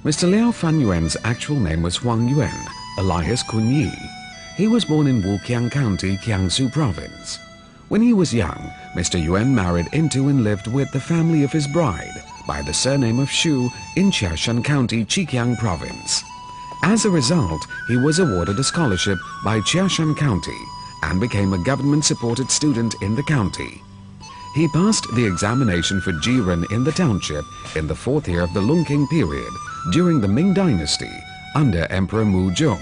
Mr. Liaofan Yuan's actual name was Huang Yuan, alias Kun Yi. He was born in Wuqiang County, Jiangsu Province. When he was young, Mr. Yuan married into and lived with the family of his bride by the surname of Shu in Jiashan County, Zhejiang Province. As a result, he was awarded a scholarship by Jiashan County and became a government-supported student in the county. He passed the examination for Jiren in the township in the 4th year of the Longqing period during the Ming Dynasty under Emperor Mu Zhong.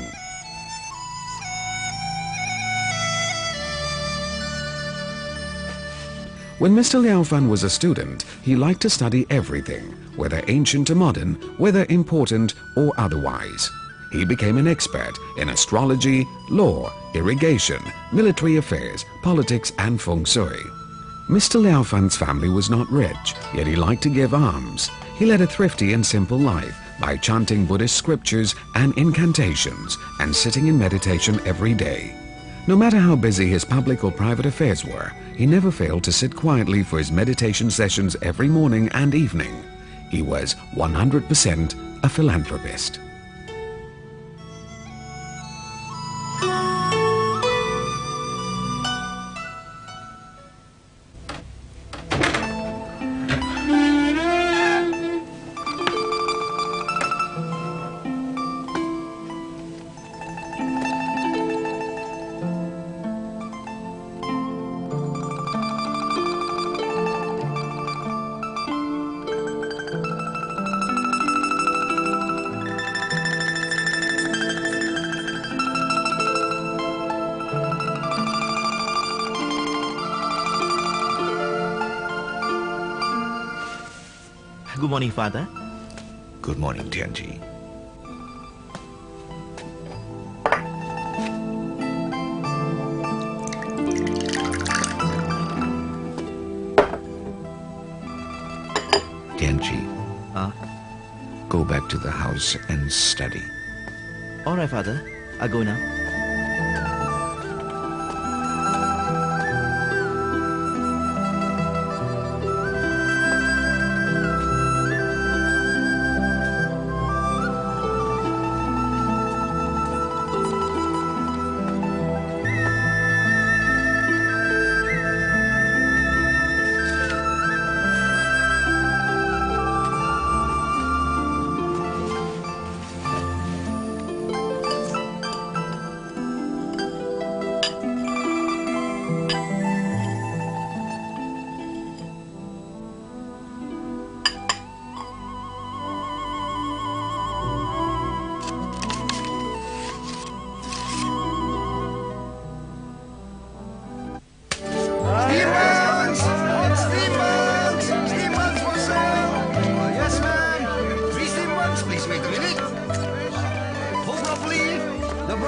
When Mr. Liaofan was a student, he liked to study everything, whether ancient or modern, whether important or otherwise. He became an expert in astrology, law, irrigation, military affairs, politics and feng shui. Mr. Liaofan's family was not rich, yet he liked to give alms. He led a thrifty and simple life by chanting Buddhist scriptures and incantations and sitting in meditation every day. No matter how busy his public or private affairs were, he never failed to sit quietly for his meditation sessions every morning and evening. He was 100% a philanthropist. Good morning, Father. Good morning, Tianqi. Tianqi. Go back to the house and study. All right, Father. I'll go now.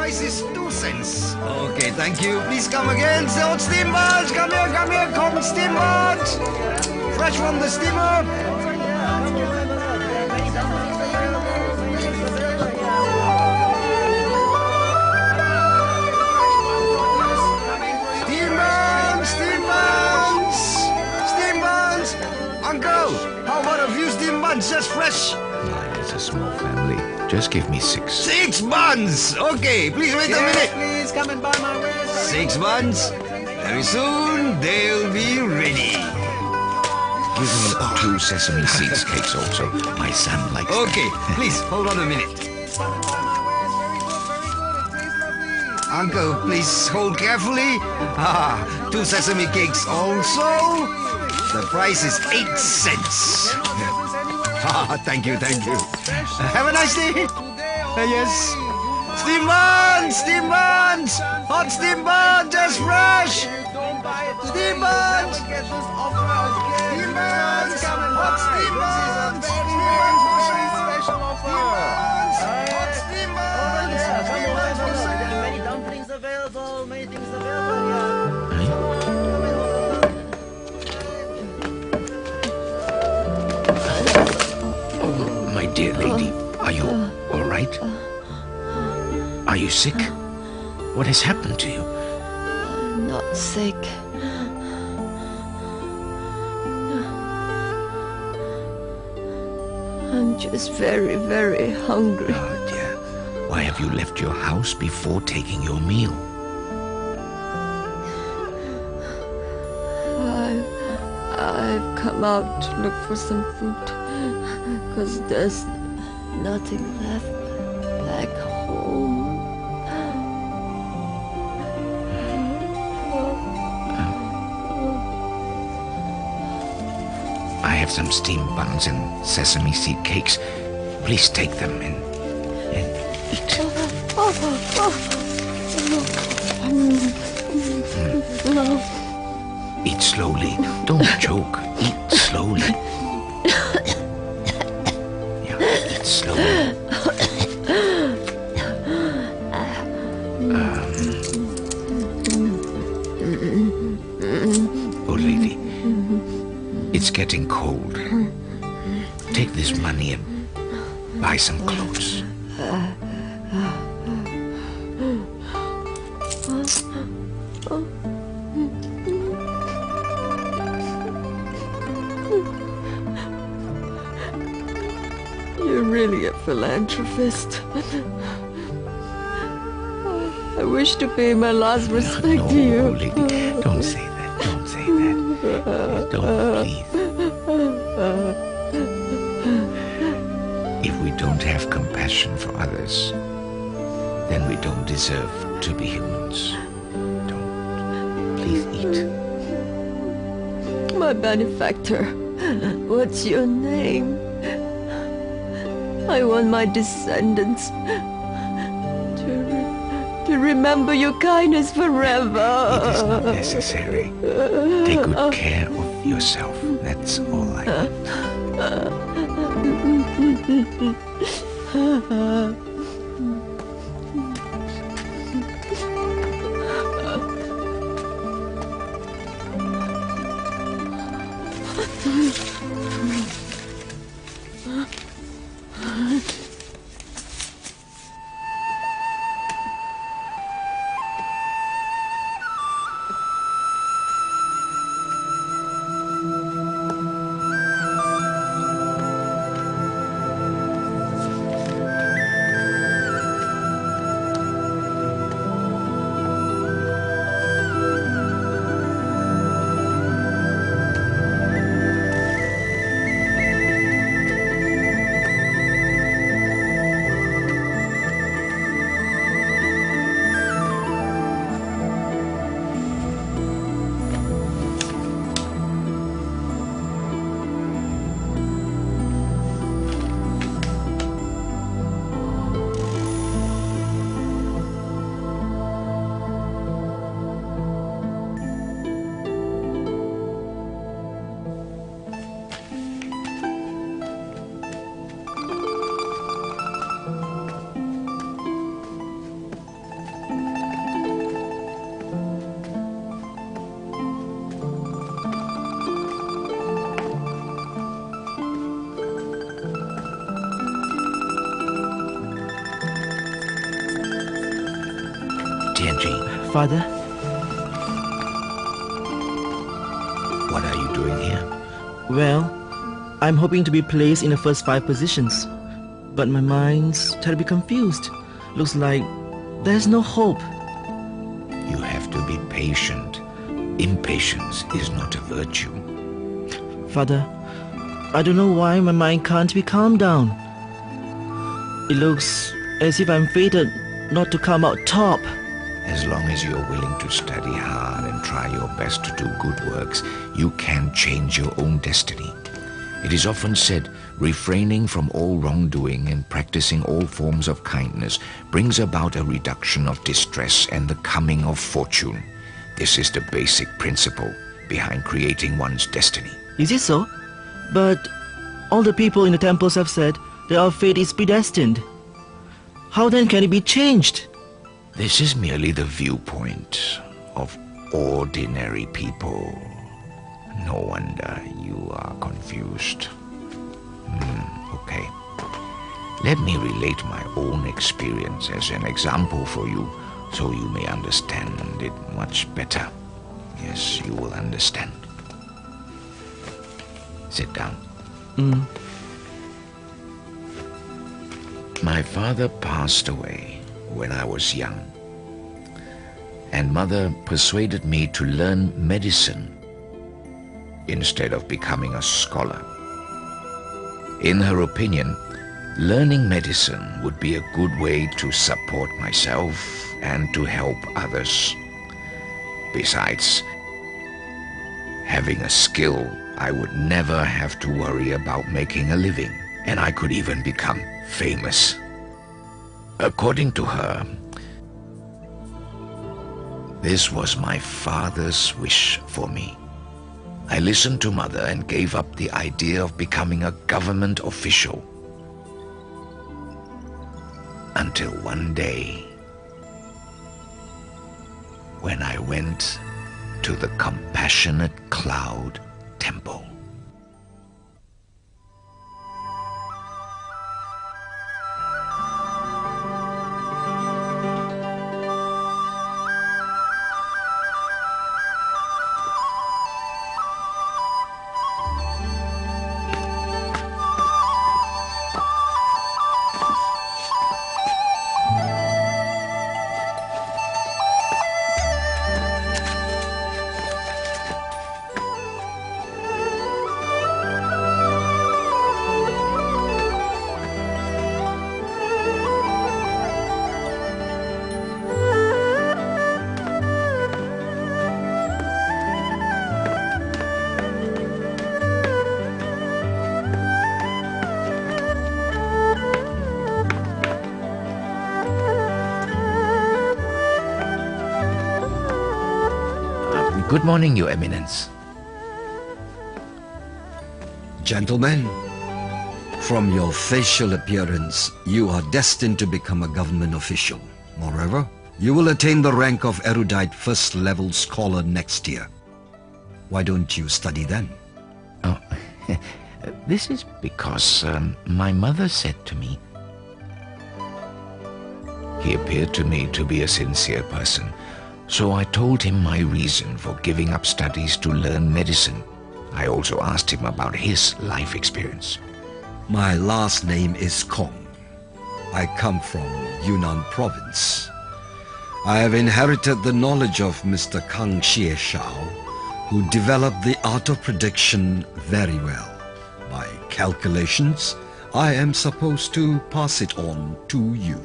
Is 2 cents. Okay, thank you. Please come again. Hot steamboats. Come here, come steamboats. Fresh from the steamer. Steamboats. Uncle, how about a few steamboats just fresh? Mine is a small family. Just give me 6. 6 buns! Okay, please wait a minute. Please come and buy my wares. 6 buns. Very soon they'll be ready. Give me 2 sesame seeds cakes also. My son likes them. Okay, please hold on a minute. Uncle, please hold carefully. 2 sesame cakes also. The price is 8 cents. Thank you. Have a nice day. Yes. Steam buns, hot steam buns, just fresh. Steam buns, hot steam buns, hot steam buns. Many dumplings available, many things available. My dear lady, are you all right? Are you sick? What has happened to you? Not sick. I'm just very, very hungry. Oh dear. Why have you left your house before taking your meal? I've come out to look for some food, because there's nothing left back home. I have some steamed buns and sesame seed cakes. Please take them and eat. Eat slowly. Don't choke. Eat slowly. Yeah, eat slowly. Old lady, it's getting cold. Take this money and buy some clothes. You're really a philanthropist. I wish to pay my last respect to you. No, lady, don't say that. Don't say that. Don't, please. If we don't have compassion for others, then we don't deserve to be humans. Don't. Please eat. My benefactor, what's your name? I want my descendants to remember your kindness forever. It is not necessary. Take good care of yourself. That's all I want. Tianqi, Father, what are you doing here? well, I'm hoping to be placed in the first 5 positions, but my mind's terribly confused. Looks like there's no hope. You have to be patient. Impatience is not a virtue. Father, I don't know why my mind can't be calmed down. It looks as if I'm fated not to come out top. As long as you're willing to study hard and try your best to do good works, you can change your own destiny. It is often said, refraining from all wrongdoing and practicing all forms of kindness brings about a reduction of distress and the coming of fortune. This is the basic principle behind creating one's destiny. Is it so? But all the people in the temples have said that our fate is predestined. How then can it be changed? This is merely the viewpoint of ordinary people. No wonder you are confused. Okay. Let me relate my own experience as an example for you, so you may understand it much better. Yes, you will understand. Sit down. My father passed away when I was young, and Mother persuaded me to learn medicine instead of becoming a scholar. In her opinion, learning medicine would be a good way to support myself and to help others. Besides, having a skill, I would never have to worry about making a living, and I could even become famous. According to her, this was my father's wish for me. I listened to Mother and gave up the idea of becoming a government official. Until one day, when I went to the Compassionate Cloud Temple. Good morning, Your Eminence. Gentlemen, from your facial appearance, you are destined to become a government official. Moreover, you will attain the rank of erudite first-level scholar next year. Why don't you study then? Oh, this is because my mother said to me. He appeared to me to be a sincere person, so I told him my reason for giving up studies to learn medicine. I also asked him about his life experience. My last name is Kong. I come from Yunnan province. I have inherited the knowledge of Mr. Kang Xieshao, who developed the art of prediction very well. By calculations, I am supposed to pass it on to you.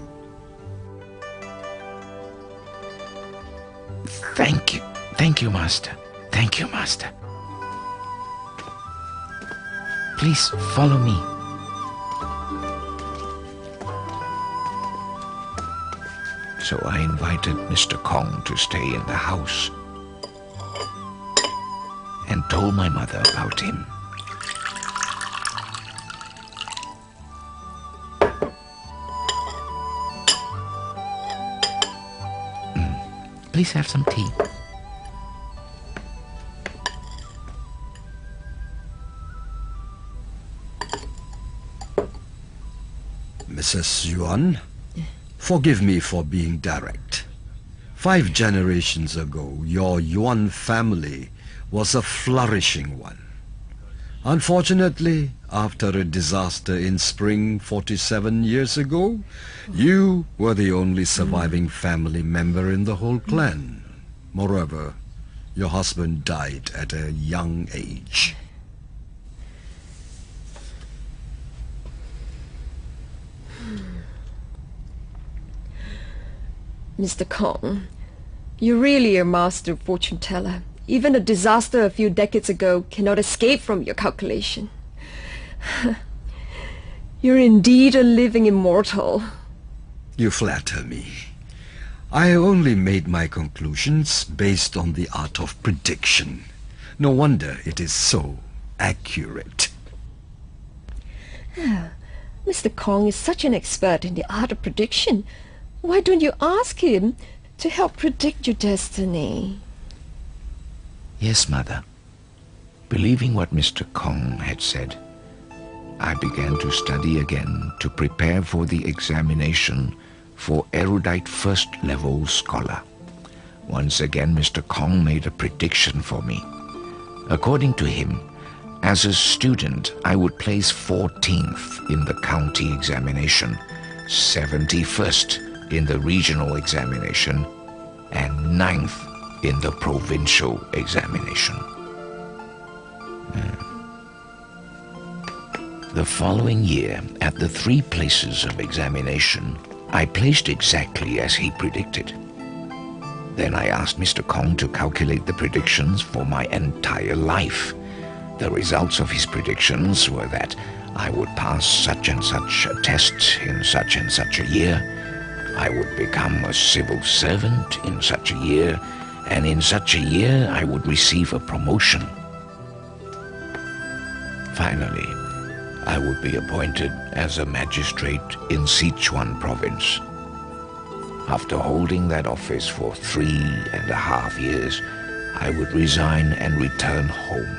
Thank you. Thank you, Master. Thank you, Master. Please follow me. So I invited Mr. Kong to stay in the house and told my mother about him. Please have some tea. Mrs. Yuan, forgive me for being direct. 5 generations ago, your Yuan family was a flourishing one. Unfortunately, after a disaster in spring 47 years ago, you were the only surviving family member in the whole clan. Moreover, your husband died at a young age. Mr. Kong, you're really a master fortune teller. Even a disaster a few decades ago cannot escape from your calculation. You're indeed a living immortal. You flatter me. I only made my conclusions based on the art of prediction. No wonder it is so accurate. Mr. Kong is such an expert in the art of prediction. Why don't you ask him to help predict your destiny? Yes, Mother. Believing what Mr. Kong had said, I began to study again to prepare for the examination for erudite first-level scholar. Once again, Mr. Kong made a prediction for me. According to him, as a student, I would place 14th in the county examination 71st in the regional examination and 9th in the provincial examination. The following year, at the 3 places of examination, I placed exactly as he predicted. Then I asked Mr. Kong to calculate the predictions for my entire life. The results of his predictions were that I would pass such and such a test in such and such a year, I would become a civil servant in such a year, and in such a year I would receive a promotion. Finally, I would be appointed as a magistrate in Sichuan province. After holding that office for 3.5 years, I would resign and return home.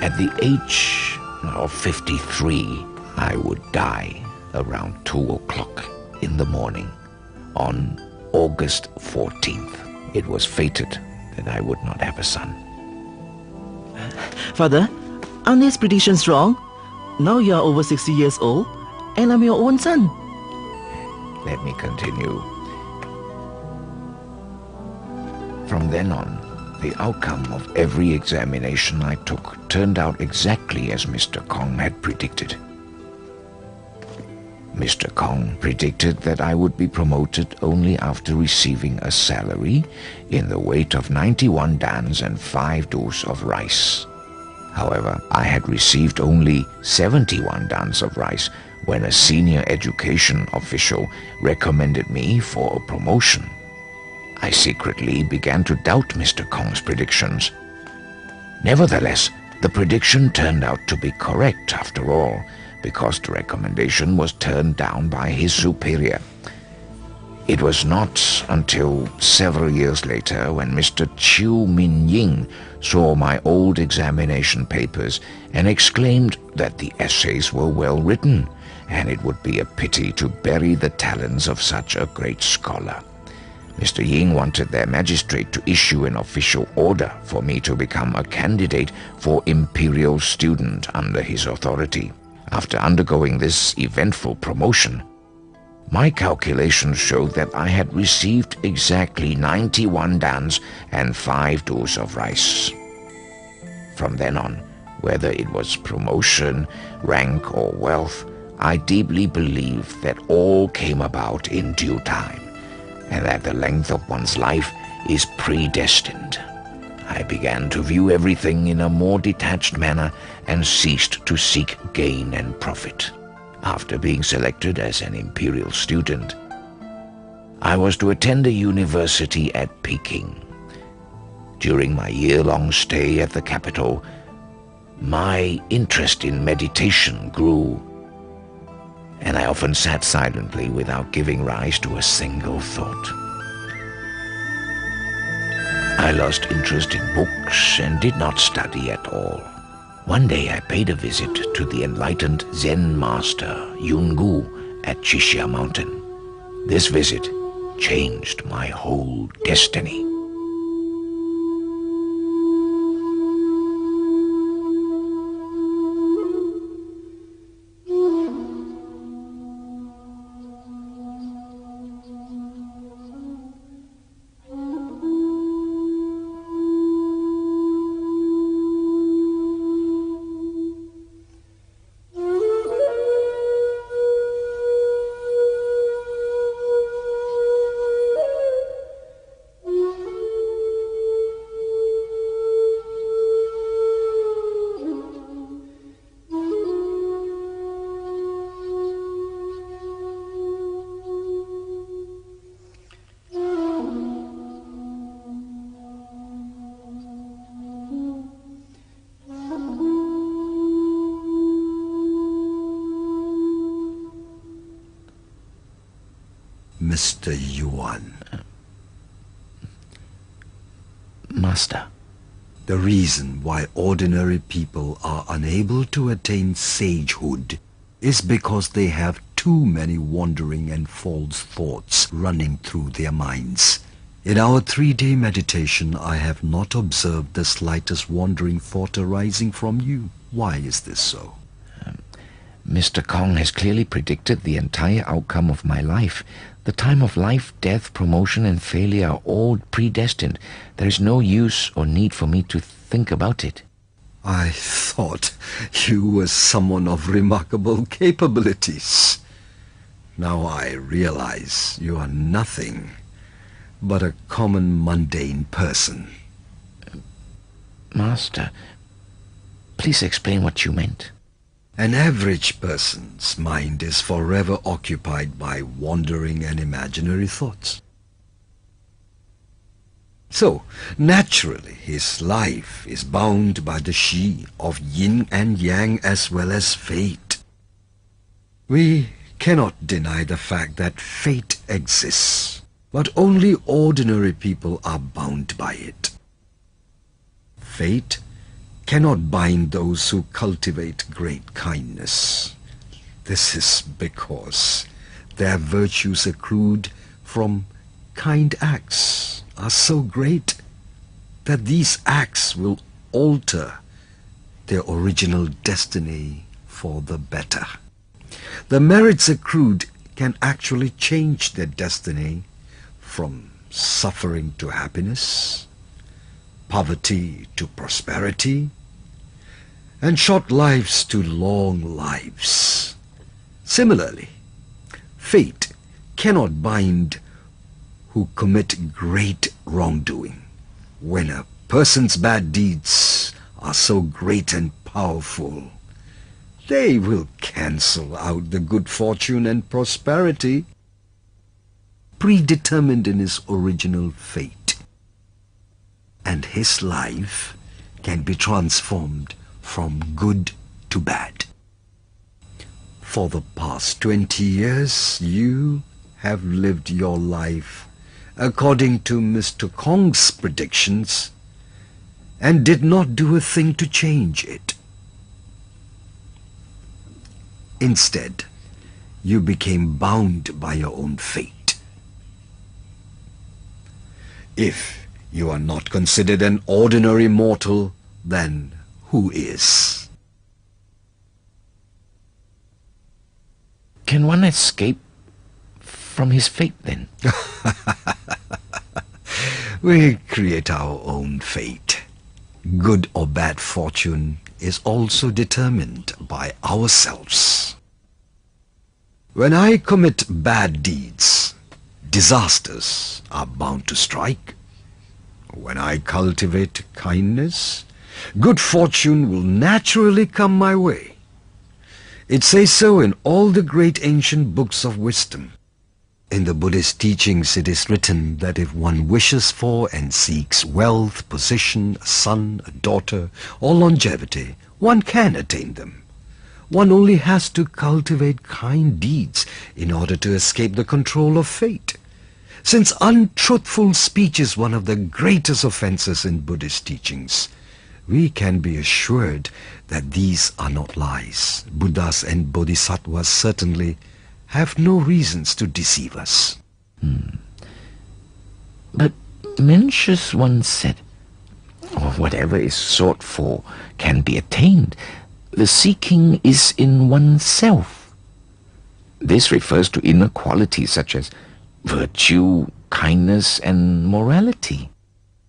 At the age of 53, I would die around 2 o'clock in the morning on August 14th. It was fated that I would not have a son. Father, aren't these predictions wrong? Now you are over 60 years old, and I'm your own son. Let me continue. From then on, the outcome of every examination I took turned out exactly as Mr. Kong had predicted. Mr. Kong predicted that I would be promoted only after receiving a salary in the weight of 91 dans and 5 dos of rice. However, I had received only 71 dans of rice when a senior education official recommended me for a promotion. I secretly began to doubt Mr. Kong's predictions. Nevertheless, the prediction turned out to be correct after all, because the recommendation was turned down by his superior. It was not until several years later when Mr. Chiu Min-ying saw my old examination papers and exclaimed that the essays were well written, and it would be a pity to bury the talents of such a great scholar. Mr. Ying wanted their magistrate to issue an official order for me to become a candidate for imperial student under his authority. After undergoing this eventful promotion, my calculations showed that I had received exactly 91 dans and 5 dos of rice. From then on, whether it was promotion, rank, or wealth, I deeply believed that all came about in due time, and that the length of one's life is predestined. I began to view everything in a more detached manner and ceased to seek gain and profit. After being selected as an imperial student, I was to attend a university at Peking. During my year-long stay at the capital, my interest in meditation grew, and I often sat silently without giving rise to a single thought. I lost interest in books and did not study at all. One day I paid a visit to the enlightened Zen master Yun Gu at Chixia Mountain. This visit changed my whole destiny. Mr. Yuan. Master. The reason why ordinary people are unable to attain sagehood is because they have too many wandering and false thoughts running through their minds. In our 3-day meditation, I have not observed the slightest wandering thought arising from you. Why is this so? Mr. Kong has clearly predicted the entire outcome of my life. The time of life, death, promotion, and failure are all predestined. There is no use or need for me to think about it. I thought you were someone of remarkable capabilities. Now I realize you are nothing but a common mundane person. Master, please explain what you meant. An average person's mind is forever occupied by wandering and imaginary thoughts. So, naturally, his life is bound by the Shi of yin and yang as well as fate. We cannot deny the fact that fate exists, but only ordinary people are bound by it. Fate cannot bind those who cultivate great kindness. This is because their virtues accrued from kind acts are so great that these acts will alter their original destiny for the better. The merits accrued can actually change their destiny from suffering to happiness, poverty to prosperity, and short lives to long lives. Similarly, fate cannot bind who commit great wrongdoing. When a person's bad deeds are so great and powerful, they will cancel out the good fortune and prosperity predetermined in his original fate, and his life can be transformed from good to bad. For the past 20 years, you have lived your life according to Mr. Kong's predictions and did not do a thing to change it. Instead, you became bound by your own fate. If you are not considered an ordinary mortal, then who is? Can one escape from his fate then? We create our own fate. Good or bad fortune is also determined by ourselves. When I commit bad deeds, disasters are bound to strike. When I cultivate kindness, good fortune will naturally come my way. It says so in all the great ancient books of wisdom. In the Buddhist teachings it is written that if one wishes for and seeks wealth, position, a son, a daughter, or longevity, one can attain them. One only has to cultivate kind deeds in order to escape the control of fate. Since untruthful speech is one of the greatest offenses in Buddhist teachings, we can be assured that these are not lies. Buddhas and Bodhisattvas certainly have no reasons to deceive us. But Mencius once said, whatever is sought for can be attained. The seeking is in oneself. This refers to inner qualities such as virtue, kindness, and morality.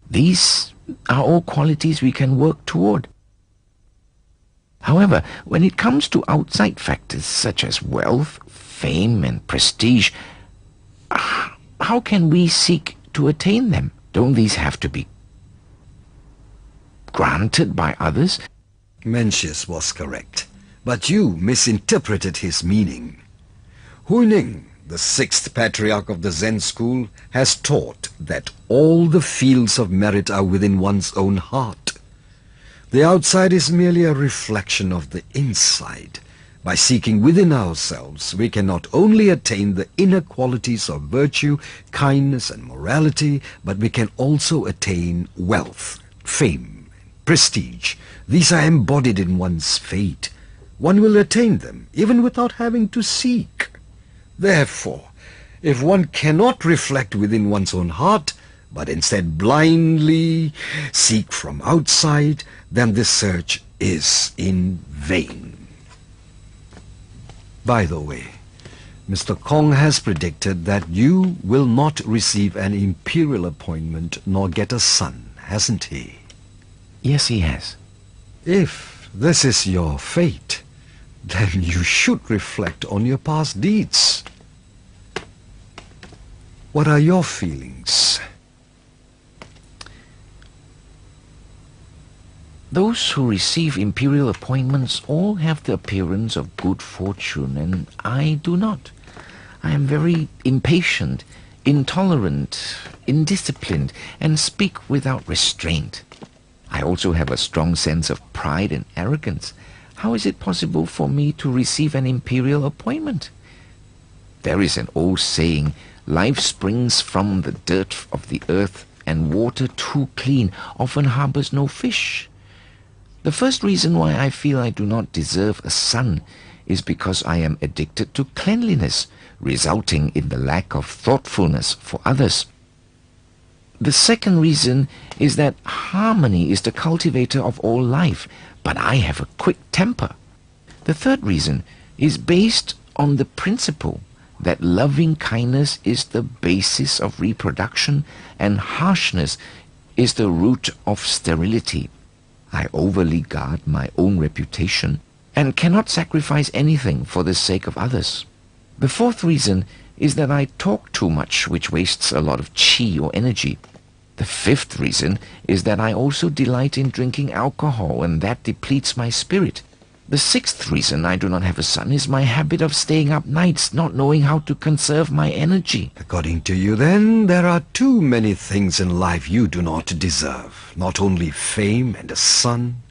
These are all qualities we can work toward. However, when it comes to outside factors such as wealth, fame, and prestige, how can we seek to attain them? Don't these have to be granted by others? Mencius was correct, but you misinterpreted his meaning. Huining, the sixth patriarch of the Zen school, has taught that all the fields of merit are within one's own heart. The outside is merely a reflection of the inside. By seeking within ourselves, we can not only attain the inner qualities of virtue, kindness, and morality, but we can also attain wealth, fame, prestige. These are embodied in one's fate. One will attain them even without having to seek. Therefore, if one cannot reflect within one's own heart, but instead blindly seek from outside, then this search is in vain. By the way, Mr. Kong has predicted that you will not receive an imperial appointment nor get a son, hasn't he? Yes, he has. If this is your fate, then you should reflect on your past deeds. What are your feelings? Those who receive imperial appointments all have the appearance of good fortune, and I do not. I am very impatient, intolerant, indisciplined, and speak without restraint. I also have a strong sense of pride and arrogance. How is it possible for me to receive an imperial appointment? There is an old saying, life springs from the dirt of the earth, and water too clean often harbors no fish. The first reason why I feel I do not deserve a son is because I am addicted to cleanliness, resulting in the lack of thoughtfulness for others. The second reason is that harmony is the cultivator of all life, but I have a quick temper. The third reason is based on the principle that loving kindness is the basis of reproduction and harshness is the root of sterility. I overly guard my own reputation and cannot sacrifice anything for the sake of others. The fourth reason is that I talk too much, which wastes a lot of chi or energy. The fifth reason is that I also delight in drinking alcohol, and that depletes my spirit. The sixth reason I do not have a son is my habit of staying up nights, not knowing how to conserve my energy. According to you, then, there are too many things in life you do not deserve. Not only fame and a son.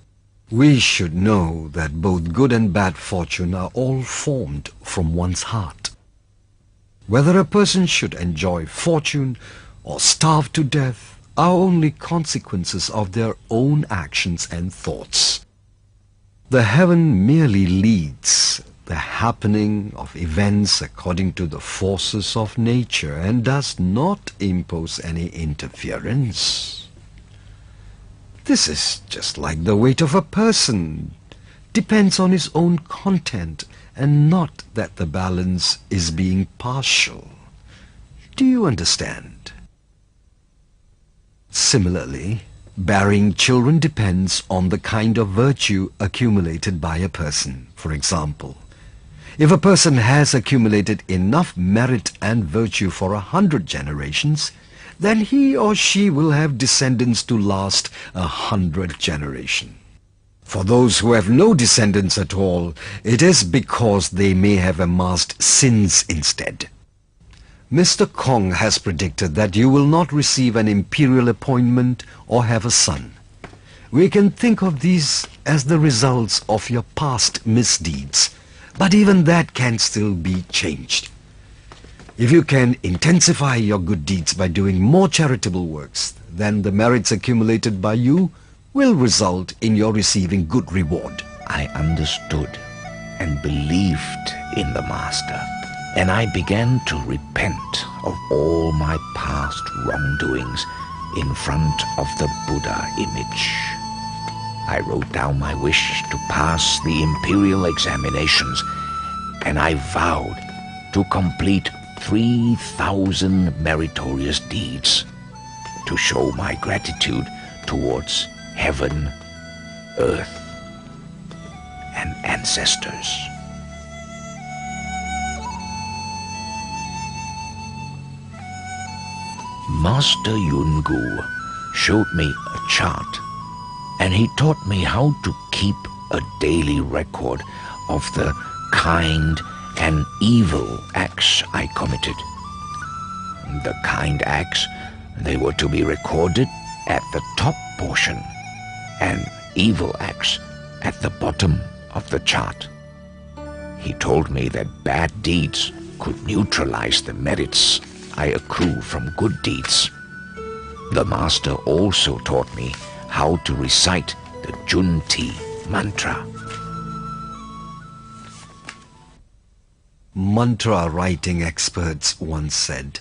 We should know that both good and bad fortune are all formed from one's heart. Whether a person should enjoy fortune or starve to death are only consequences of their own actions and thoughts. The heaven merely leads the happening of events according to the forces of nature and does not impose any interference. This is just like the weight of a person, depends on his own content and not that the balance is being partial. Do you understand? Similarly, bearing children depends on the kind of virtue accumulated by a person. For example, if a person has accumulated enough merit and virtue for 100 generations, then he or she will have descendants to last 100 generations. For those who have no descendants at all, it is because they may have amassed sins instead. Mr. Kong has predicted that you will not receive an imperial appointment or have a son. We can think of these as the results of your past misdeeds, but even that can still be changed. If you can intensify your good deeds by doing more charitable works, then the merits accumulated by you will result in your receiving good reward. I understood and believed in the Master, and I began to repent of all my past wrongdoings in front of the Buddha image. I wrote down my wish to pass the imperial examinations, and I vowed to complete 3,000 meritorious deeds to show my gratitude towards heaven, earth, and ancestors. Master Yun Gu showed me a chart, and he taught me how to keep a daily record of the kind and evil acts I committed. The kind acts, they were to be recorded at the top portion, and evil acts at the bottom of the chart. He told me that bad deeds could neutralize the merits I accrue from good deeds. The Master also taught me how to recite the Junti mantra. Mantra writing experts once said,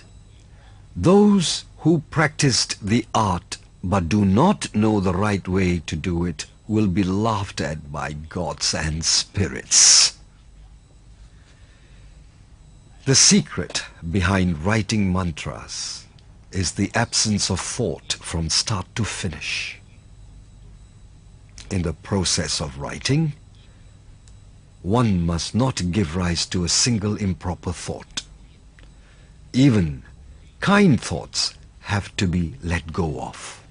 "Those who practiced the art but do not know the right way to do it will be laughed at by gods and spirits." The secret behind writing mantras is the absence of thought from start to finish. In the process of writing, one must not give rise to a single improper thought. Even kind thoughts have to be let go of.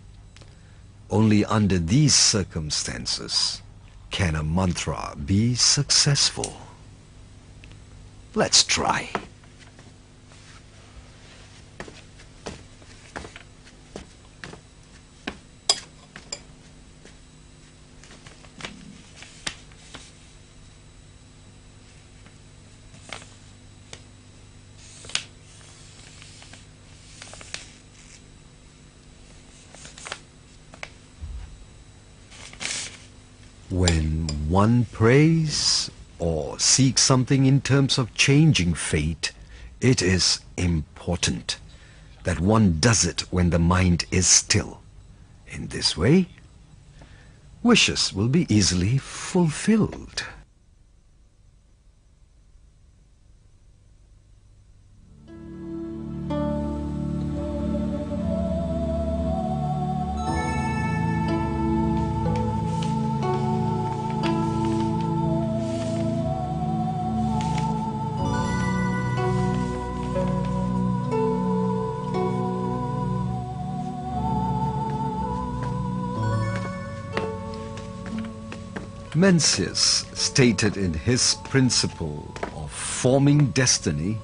Only under these circumstances can a mantra be successful. Let's try. When one prays or seeks something in terms of changing fate, it is important that one does it when the mind is still. In this way, wishes will be easily fulfilled. Mencius stated in his principle of forming destiny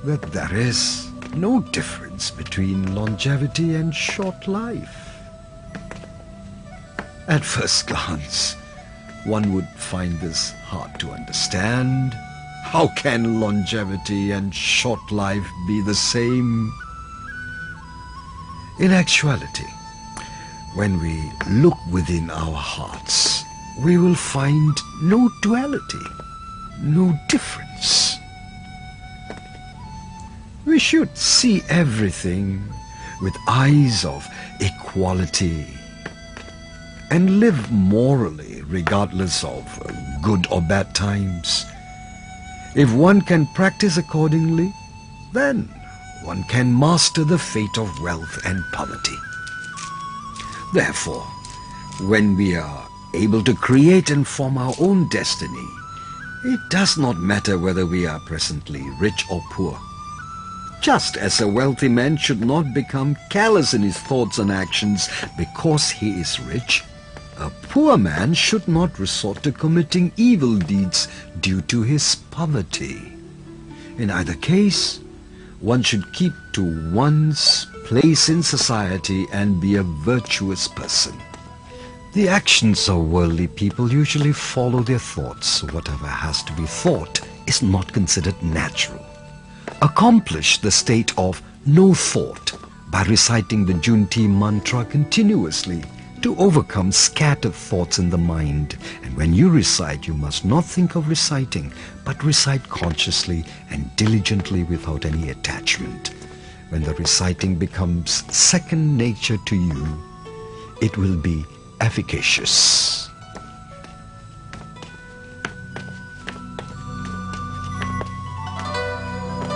that there is no difference between longevity and short life. At first glance, one would find this hard to understand. How can longevity and short life be the same? In actuality, when we look within our hearts, we will find no duality, no difference. We should see everything with eyes of equality and live morally regardless of good or bad times. If one can practice accordingly, then one can master the fate of wealth and poverty. Therefore, when we are able to create and form our own destiny, it does not matter whether we are presently rich or poor. Just as a wealthy man should not become callous in his thoughts and actions because he is rich, a poor man should not resort to committing evil deeds due to his poverty. In either case, one should keep to one's place in society and be a virtuous person. The actions of worldly people usually follow their thoughts. Whatever has to be thought is not considered natural. Accomplish the state of no thought by reciting the Junti mantra continuously to overcome scattered thoughts in the mind. And when you recite, you must not think of reciting, but recite consciously and diligently without any attachment. When the reciting becomes second nature to you, it will be efficacious.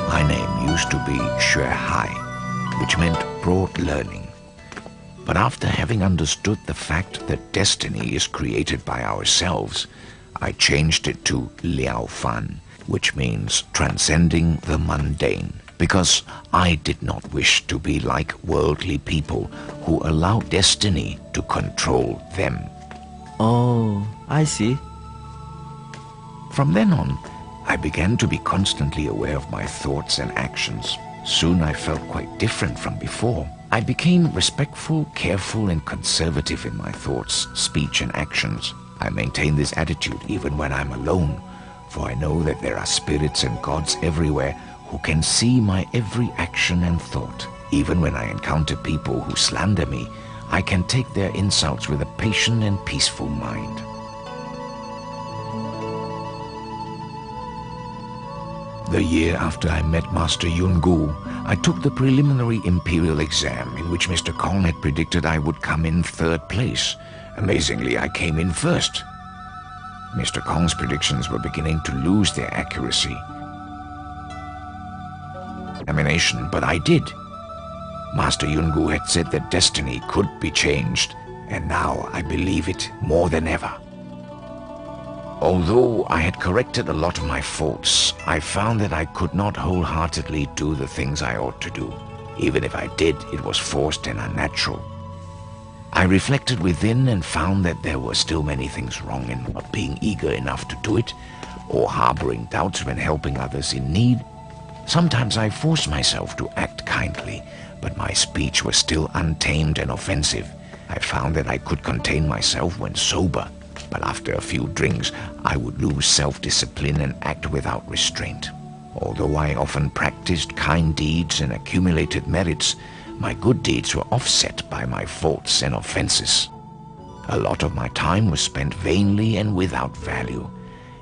My name used to be Xue Hai, which meant broad learning. But after having understood the fact that destiny is created by ourselves, I changed it to Liaofan, which means transcending the mundane, because I did not wish to be like worldly people who allow destiny to control them. Oh, I see. From then on, I began to be constantly aware of my thoughts and actions. Soon I felt quite different from before. I became respectful, careful, and conservative in my thoughts, speech, and actions. I maintain this attitude even when I'm alone, for I know that there are spirits and gods everywhere who can see my every action and thought. Even when I encounter people who slander me, I can take their insults with a patient and peaceful mind. The year after I met Master Yun Gu, I took the preliminary imperial exam in which Mr. Kong had predicted I would come in third place. Amazingly, I came in first. Mr. Kong's predictions were beginning to lose their accuracy. examination, but I did. Master Yungu had said that destiny could be changed, and now I believe it more than ever. Although I had corrected a lot of my faults, I found that I could not wholeheartedly do the things I ought to do. Even if I did, it was forced and unnatural. I reflected within and found that there were still many things wrong in not being eager enough to do it, or harboring doubts when helping others in need. Sometimes I forced myself to act kindly, but my speech was still untamed and offensive. I found that I could contain myself when sober, but after a few drinks, I would lose self-discipline and act without restraint. Although I often practiced kind deeds and accumulated merits, my good deeds were offset by my faults and offenses. A lot of my time was spent vainly and without value.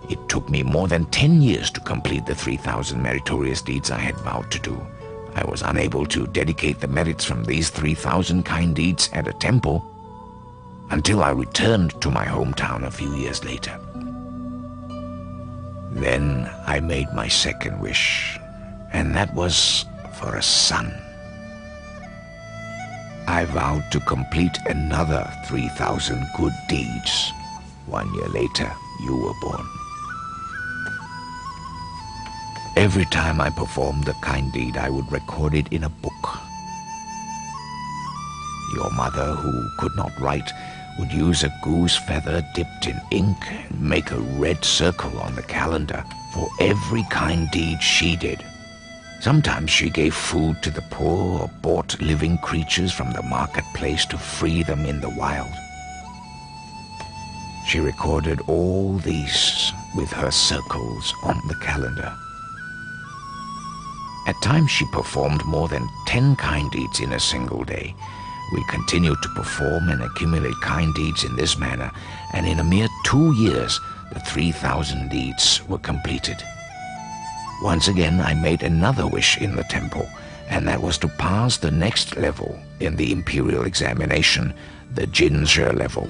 It took me more than 10 years to complete the 3,000 meritorious deeds I had vowed to do. I was unable to dedicate the merits from these 3,000 kind deeds at a temple until I returned to my hometown a few years later. Then I made my second wish, and that was for a son. I vowed to complete another 3,000 good deeds. 1 year later, you were born. Every time I performed a kind deed, I would record it in a book. Your mother, who could not write, would use a goose feather dipped in ink and make a red circle on the calendar for every kind deed she did. Sometimes she gave food to the poor or bought living creatures from the marketplace to free them in the wild. She recorded all these with her circles on the calendar. At times she performed more than 10 kind deeds in a single day. We continued to perform and accumulate kind deeds in this manner, and in a mere 2 years, the 3,000 deeds were completed. Once again, I made another wish in the temple, and that was to pass the next level in the imperial examination, the Jinshe level.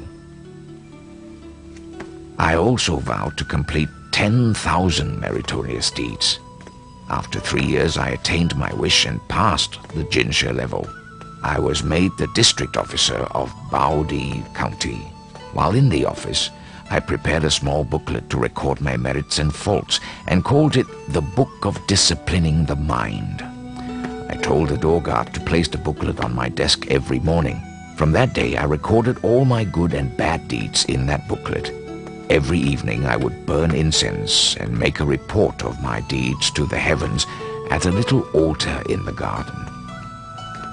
I also vowed to complete 10,000 meritorious deeds. After 3 years, I attained my wish and passed the Jinshe level. I was made the district officer of Baodi County. While in the office, I prepared a small booklet to record my merits and faults and called it the Book of Disciplining the Mind. I told the door guard to place the booklet on my desk every morning. From that day, I recorded all my good and bad deeds in that booklet. Every evening, I would burn incense and make a report of my deeds to the heavens at a little altar in the garden.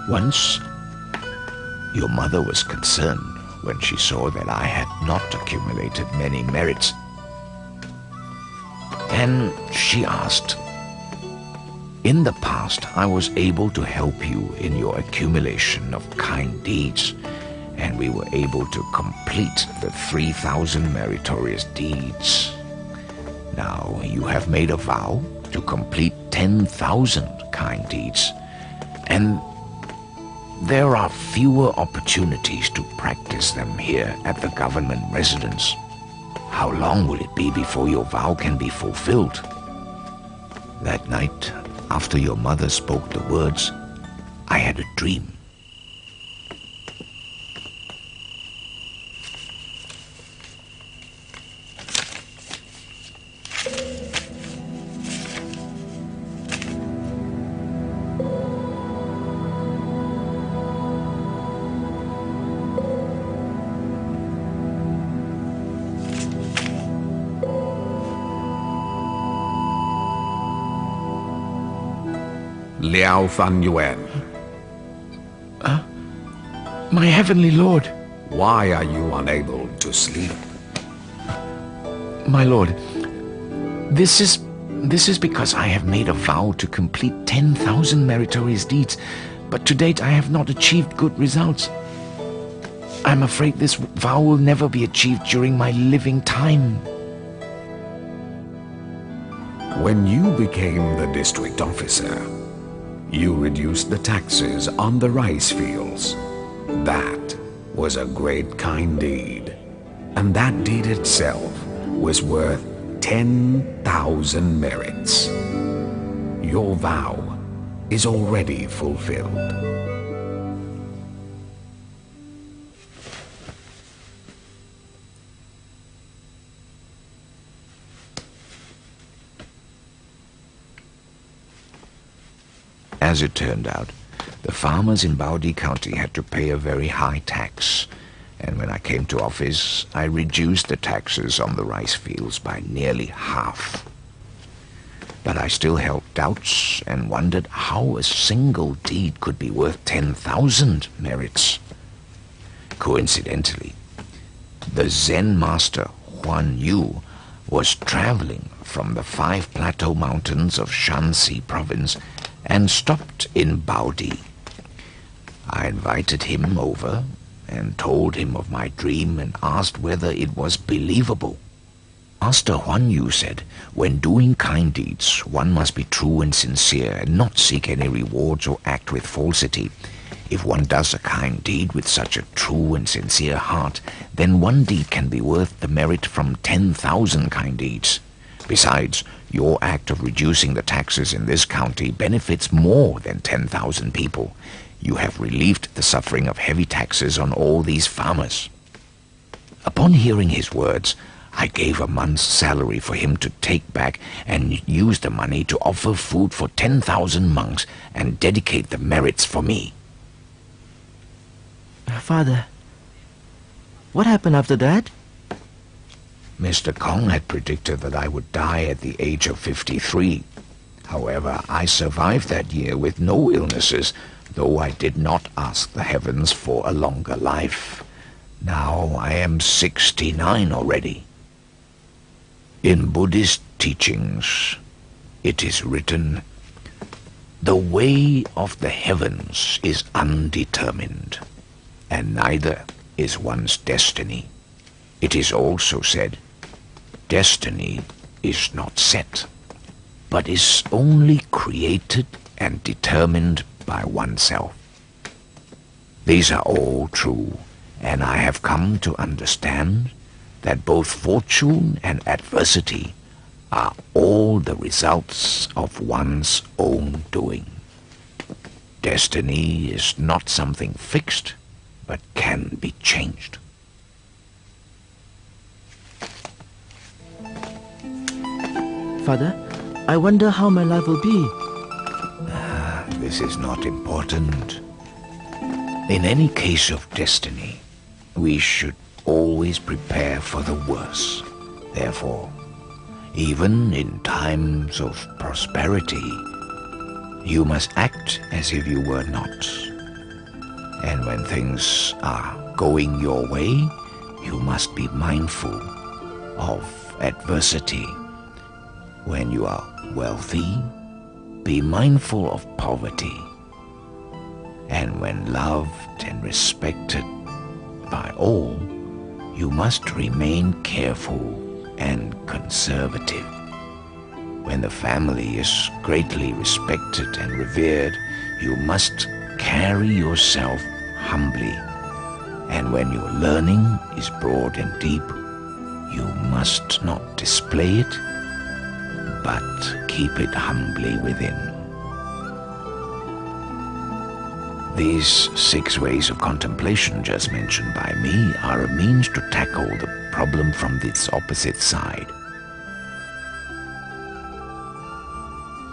Once, your mother was concerned when she saw that I had not accumulated many merits. And she asked, "In the past, I was able to help you in your accumulation of kind deeds, and we were able to complete the 3,000 meritorious deeds. Now you have made a vow to complete 10,000 kind deeds, and there are fewer opportunities to practice them here at the government residence. How long will it be before your vow can be fulfilled?" That night, after your mother spoke the words, I had a dream. Liaofan Yuan. My heavenly lord. Why are you unable to sleep? My lord, this is because I have made a vow to complete 10,000 meritorious deeds, but to date I have not achieved good results. I'm afraid this vow will never be achieved during my living time. When you became the district officer, you reduced the taxes on the rice fields. That was a great kind deed, and that deed itself was worth 10,000 merits. Your vow is already fulfilled. As it turned out, the farmers in Baodi County had to pay a very high tax, and when I came to office, I reduced the taxes on the rice fields by nearly half. But I still held doubts and wondered how a single deed could be worth 10,000 merits. Coincidentally, the Zen master Huan Yu was traveling from the 5 plateau mountains of Shanxi province and stopped in Baodi. I invited him over and told him of my dream and asked whether it was believable. Master Huan Yu said, when doing kind deeds, one must be true and sincere and not seek any rewards or act with falsity. If one does a kind deed with such a true and sincere heart, then one deed can be worth the merit from 10,000 kind deeds. Besides, your act of reducing the taxes in this county benefits more than 10,000 people. You have relieved the suffering of heavy taxes on all these farmers. Upon hearing his words, I gave a month's salary for him to take back and use the money to offer food for 10,000 monks and dedicate the merits for me. Father, what happened after that? Mr. Kong had predicted that I would die at the age of 53. However, I survived that year with no illnesses, though I did not ask the heavens for a longer life. Now I am 69 already. In Buddhist teachings, it is written, "The way of the heavens is undetermined, and neither is one's destiny." It is also said, "Destiny is not set, but is only created and determined by oneself." These are all true, and I have come to understand that both fortune and adversity are all the results of one's own doing. Destiny is not something fixed, but can be changed. Father, I wonder how my life will be. This is not important. In any case of destiny, we should always prepare for the worst. Therefore, even in times of prosperity, you must act as if you were not. And when things are going your way, you must be mindful of adversity. When you are wealthy, be mindful of poverty. And when loved and respected by all, you must remain careful and conservative. When the family is greatly respected and revered, you must carry yourself humbly. And when your learning is broad and deep, you must not display it, but keep it humbly within. These 6 ways of contemplation just mentioned by me are a means to tackle the problem from its opposite side.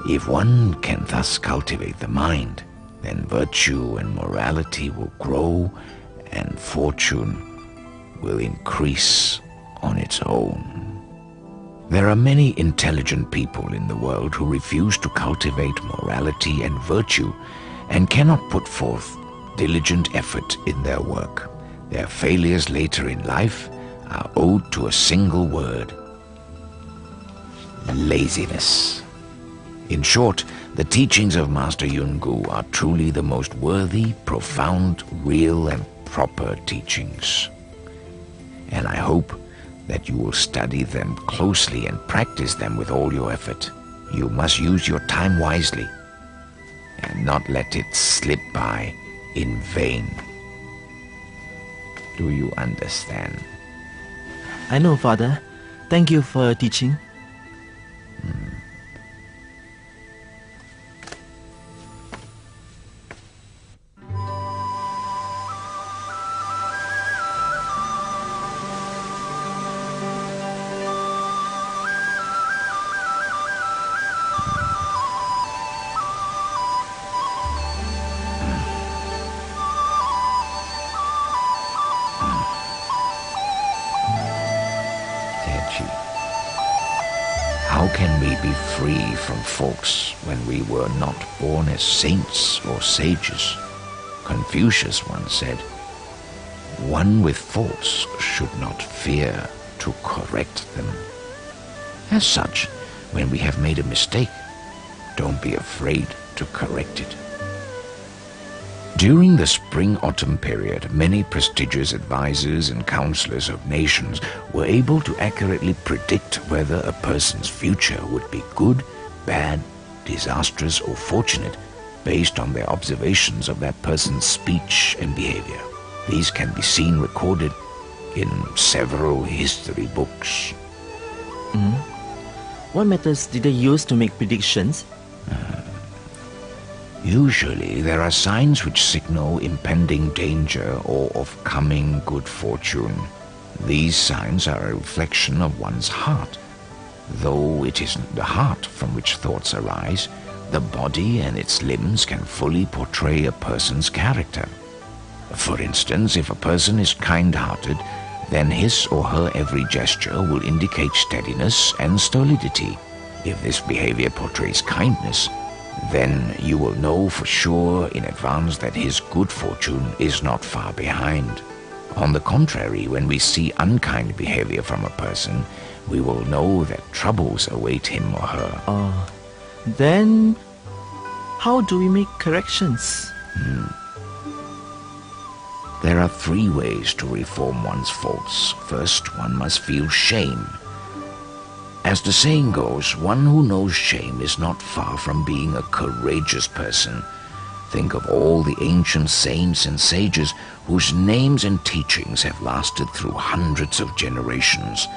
If one can thus cultivate the mind, then virtue and morality will grow and fortune will increase on its own. There are many intelligent people in the world who refuse to cultivate morality and virtue and cannot put forth diligent effort in their work. Their failures later in life are owed to a single word: laziness. In short, the teachings of Master Yungu are truly the most worthy, profound, real and proper teachings. And I hope that you will study them closely and practice them with all your effort. You must use your time wisely and not let it slip by in vain. Do you understand? I know, Father. Thank you for your teaching. Tianqi. How can we be free from faults when we were not born as saints or sages? Confucius once said, "One with faults should not fear to correct them." As such, when we have made a mistake, don't be afraid to correct it. During the spring-autumn period, many prestigious advisors and counselors of nations were able to accurately predict whether a person's future would be good, bad, disastrous, or fortunate based on their observations of that person's speech and behavior. These can be seen recorded in several history books. What methods did they use to make predictions? Usually, there are signs which signal impending danger or of coming good fortune. These signs are a reflection of one's heart. Though it isn't the heart from which thoughts arise, the body and its limbs can fully portray a person's character. For instance, if a person is kind-hearted, then his or her every gesture will indicate steadiness and stolidity. If this behavior portrays kindness, then you will know for sure in advance that his good fortune is not far behind. On the contrary, when we see unkind behavior from a person, we will know that troubles await him or her. Then, how do we make corrections? There are 3 ways to reform one's faults. First, one must feel shame. As the saying goes, one who knows shame is not far from being a courageous person. Think of all the ancient saints and sages whose names and teachings have lasted through hundreds of generations.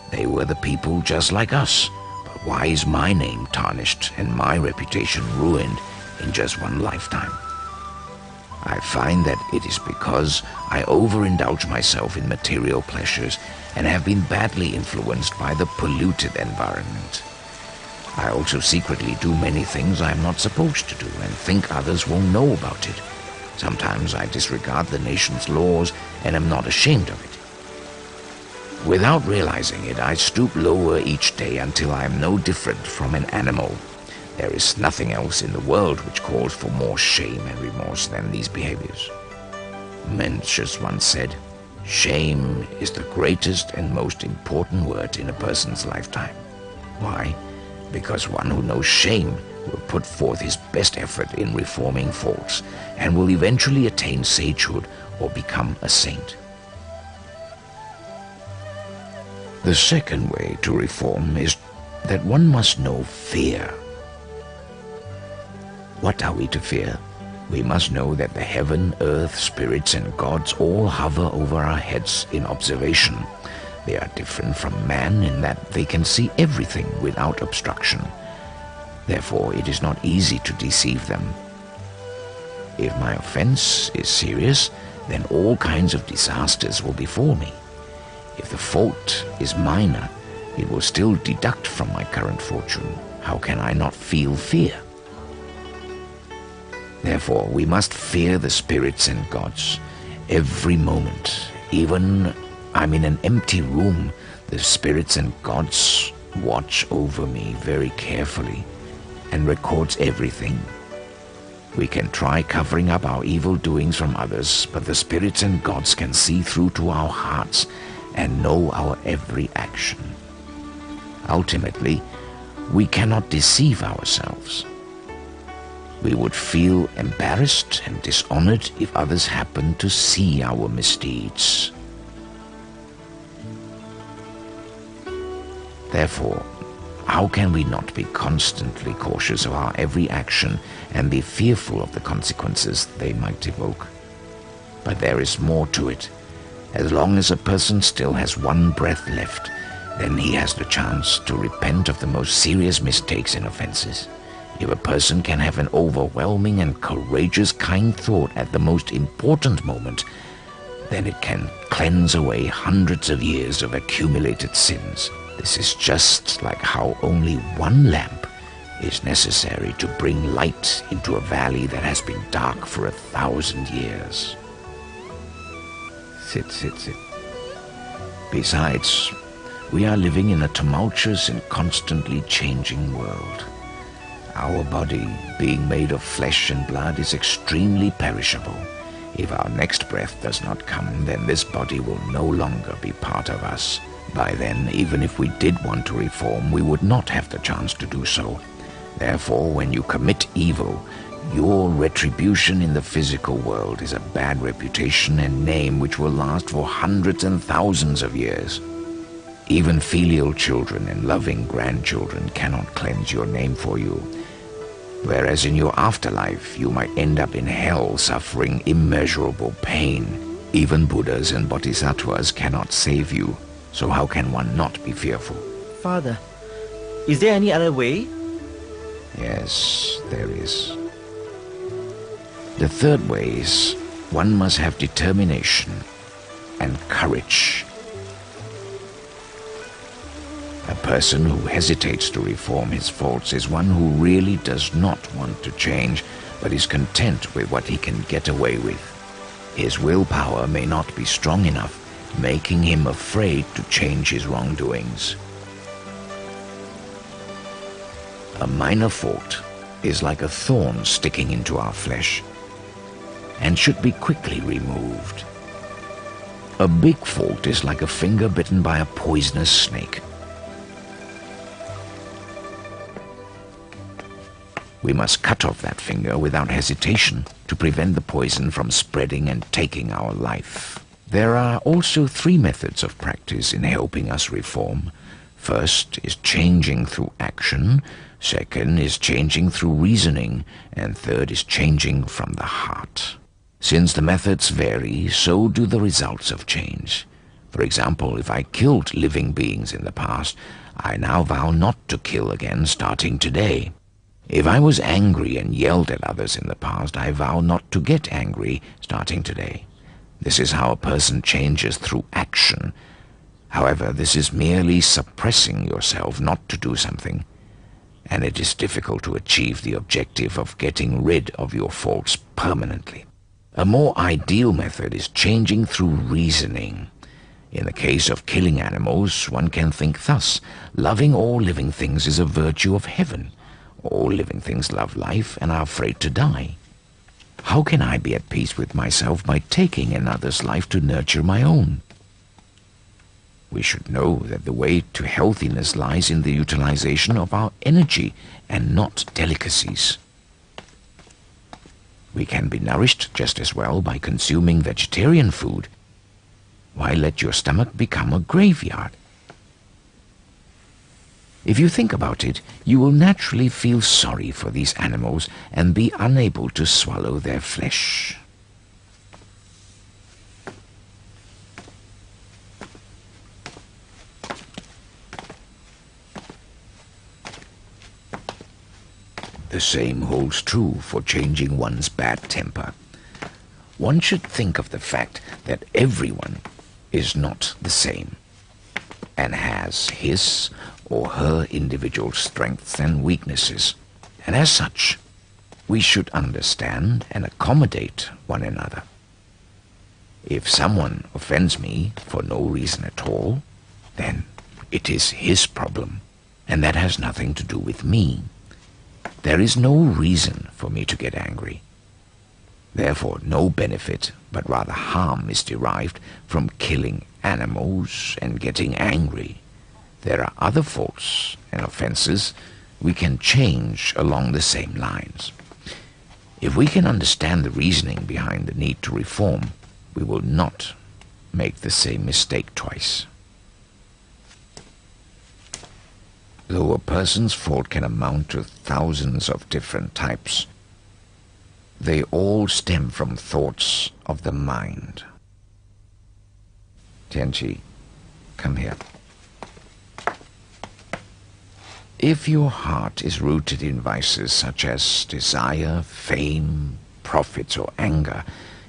They were the people just like us, but why is my name tarnished and my reputation ruined in just one lifetime? I find that it is because I overindulge myself in material pleasures and have been badly influenced by the polluted environment. I also secretly do many things I am not supposed to do and think others won't know about it. Sometimes I disregard the nation's laws and am not ashamed of it. Without realizing it, I stoop lower each day until I am no different from an animal. There is nothing else in the world which calls for more shame and remorse than these behaviors. Mencius once said, "Shame is the greatest and most important word in a person's lifetime." Why? Because one who knows shame will put forth his best effort in reforming faults and will eventually attain sagehood or become a saint. The second way to reform is that one must know fear. What are we to fear? We must know that the heaven, earth, spirits, and gods all hover over our heads in observation. They are different from man in that they can see everything without obstruction. Therefore, it is not easy to deceive them. If my offense is serious, then all kinds of disasters will befall me. If the fault is minor, it will still deduct from my current fortune. How can I not feel fear? Therefore, we must fear the spirits and gods. Every moment, even I'm in an empty room, the spirits and gods watch over me very carefully and records everything. We can try covering up our evil doings from others, but the spirits and gods can see through to our hearts and know our every action. Ultimately, we cannot deceive ourselves. We would feel embarrassed and dishonored if others happened to see our misdeeds. Therefore, how can we not be constantly cautious of our every action and be fearful of the consequences they might evoke? But there is more to it. As long as a person still has one breath left, then he has the chance to repent of the most serious mistakes and offenses. If a person can have an overwhelming and courageous kind thought at the most important moment, then it can cleanse away hundreds of years of accumulated sins. This is just like how only one lamp is necessary to bring light into a valley that has been dark for 1,000 years. Sit. Besides, We are living in a tumultuous and constantly changing world. Our body, being made of flesh and blood, is extremely perishable. If our next breath does not come, then this body will no longer be part of us. By then, even if we did want to reform, we would not have the chance to do so. Therefore, when you commit evil, your retribution in the physical world is a bad reputation and name which will last for hundreds and thousands of years. Even filial children and loving grandchildren cannot cleanse your name for you. Whereas in your afterlife, you might end up in hell suffering immeasurable pain. Even Buddhas and Bodhisattvas cannot save you. So how can one not be fearful? Father, is there any other way? Yes, there is. The third way is one must have determination and courage. A person who hesitates to reform his faults is one who really does not want to change, but is content with what he can get away with. His willpower may not be strong enough, making him afraid to change his wrongdoings. A minor fault is like a thorn sticking into our flesh and should be quickly removed. A big fault is like a finger bitten by a poisonous snake. We must cut off that finger without hesitation to prevent the poison from spreading and taking our life. There are also 3 methods of practice in helping us reform. First is changing through action, second is changing through reasoning, and third is changing from the heart. Since the methods vary, so do the results of change. For example, if I killed living beings in the past, I now vow not to kill again starting today. If I was angry and yelled at others in the past, I vow not to get angry starting today. This is how a person changes through action. However, this is merely suppressing yourself not to do something, and it is difficult to achieve the objective of getting rid of your faults permanently. A more ideal method is changing through reasoning. In the case of killing animals, one can think thus: loving all living things is a virtue of heaven. All living things love life and are afraid to die. How can I be at peace with myself by taking another's life to nurture my own? We should know that the way to healthiness lies in the utilization of our energy and not delicacies. We can be nourished just as well by consuming vegetarian food. Why let your stomach become a graveyard? If you think about it, you will naturally feel sorry for these animals and be unable to swallow their flesh. The same holds true for changing one's bad temper. One should think of the fact that everyone is not the same and has his or her individual strengths and weaknesses, and as such, we should understand and accommodate one another. If someone offends me for no reason at all, then it is his problem, and that has nothing to do with me. There is no reason for me to get angry. Therefore, no benefit, but rather harm is derived from killing animals and getting angry. There are other faults and offenses we can change along the same lines. If we can understand the reasoning behind the need to reform, we will not make the same mistake twice. Though a person's fault can amount to thousands of different types, they all stem from thoughts of the mind. Tianqi, come here. If your heart is rooted in vices such as desire, fame, profits, or anger,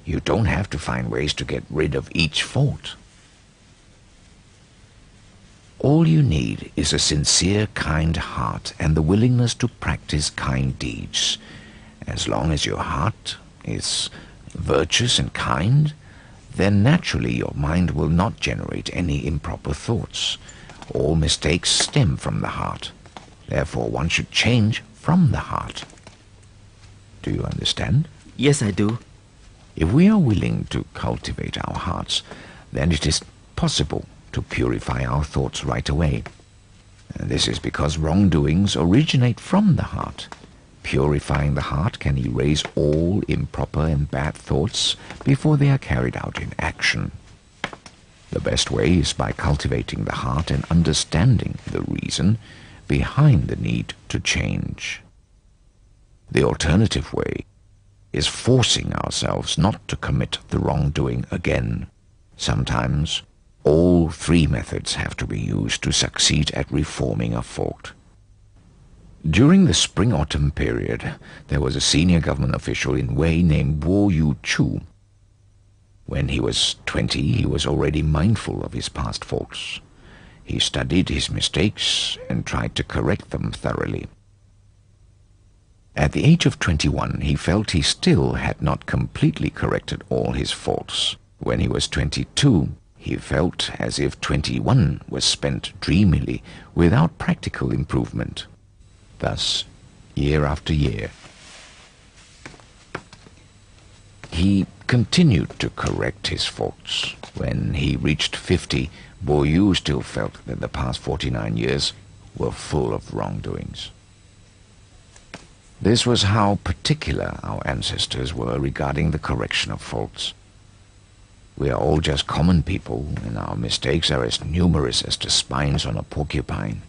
you don't have to find ways to get rid of each fault. All you need is a sincere, kind heart and the willingness to practice kind deeds. As long as your heart is virtuous and kind, then naturally your mind will not generate any improper thoughts. all mistakes stem from the heart. Therefore, one should change from the heart. Do you understand? Yes, I do. If we are willing to cultivate our hearts, then it is possible to purify our thoughts right away. And this is because wrongdoings originate from the heart. Purifying the heart can erase all improper and bad thoughts before they are carried out in action. The best way is by cultivating the heart and understanding the reason behind the need to change. The alternative way is forcing ourselves not to commit the wrongdoing again. Sometimes all three methods have to be used to succeed at reforming a fault. During the spring-autumn period, there was a senior government official in Wei named Bo Yu-chu. When he was 20, he was already mindful of his past faults. He studied his mistakes and tried to correct them thoroughly. At the age of 21, he felt he still had not completely corrected all his faults. When he was 22, he felt as if 21 was spent dreamily without practical improvement. Thus, year after year, he continued to correct his faults. When he reached 50, Bo Yu still felt that the past 49 years were full of wrongdoings. This was how particular our ancestors were regarding the correction of faults. We are all just common people, and our mistakes are as numerous as the spines on a porcupine.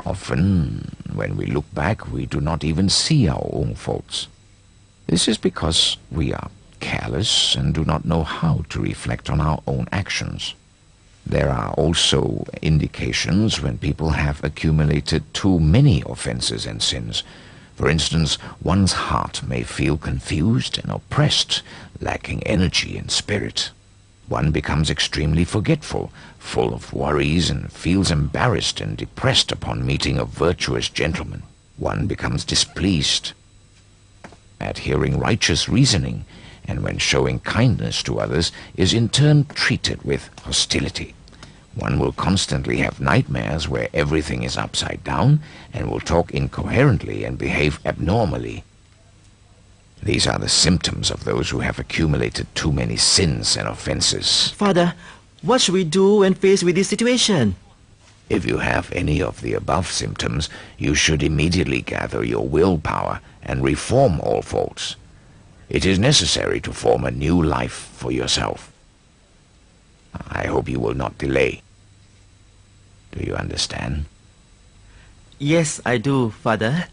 Often, when we look back, we do not even see our own faults. This is because we are careless and do not know how to reflect on our own actions. There are also indications when people have accumulated too many offenses and sins. For instance, one's heart may feel confused and oppressed, lacking energy and spirit. One becomes extremely forgetful, full of worries, and feels embarrassed and depressed upon meeting a virtuous gentleman. One becomes displeased at hearing righteous reasoning, and when showing kindness to others is in turn treated with hostility. One will constantly have nightmares where everything is upside down and will talk incoherently and behave abnormally. These are the symptoms of those who have accumulated too many sins and offenses. Father, what should we do when faced with this situation? If you have any of the above symptoms, you should immediately gather your willpower and reform all faults. It is necessary to form a new life for yourself. I hope you will not delay. Do you understand? Yes, I do, Father.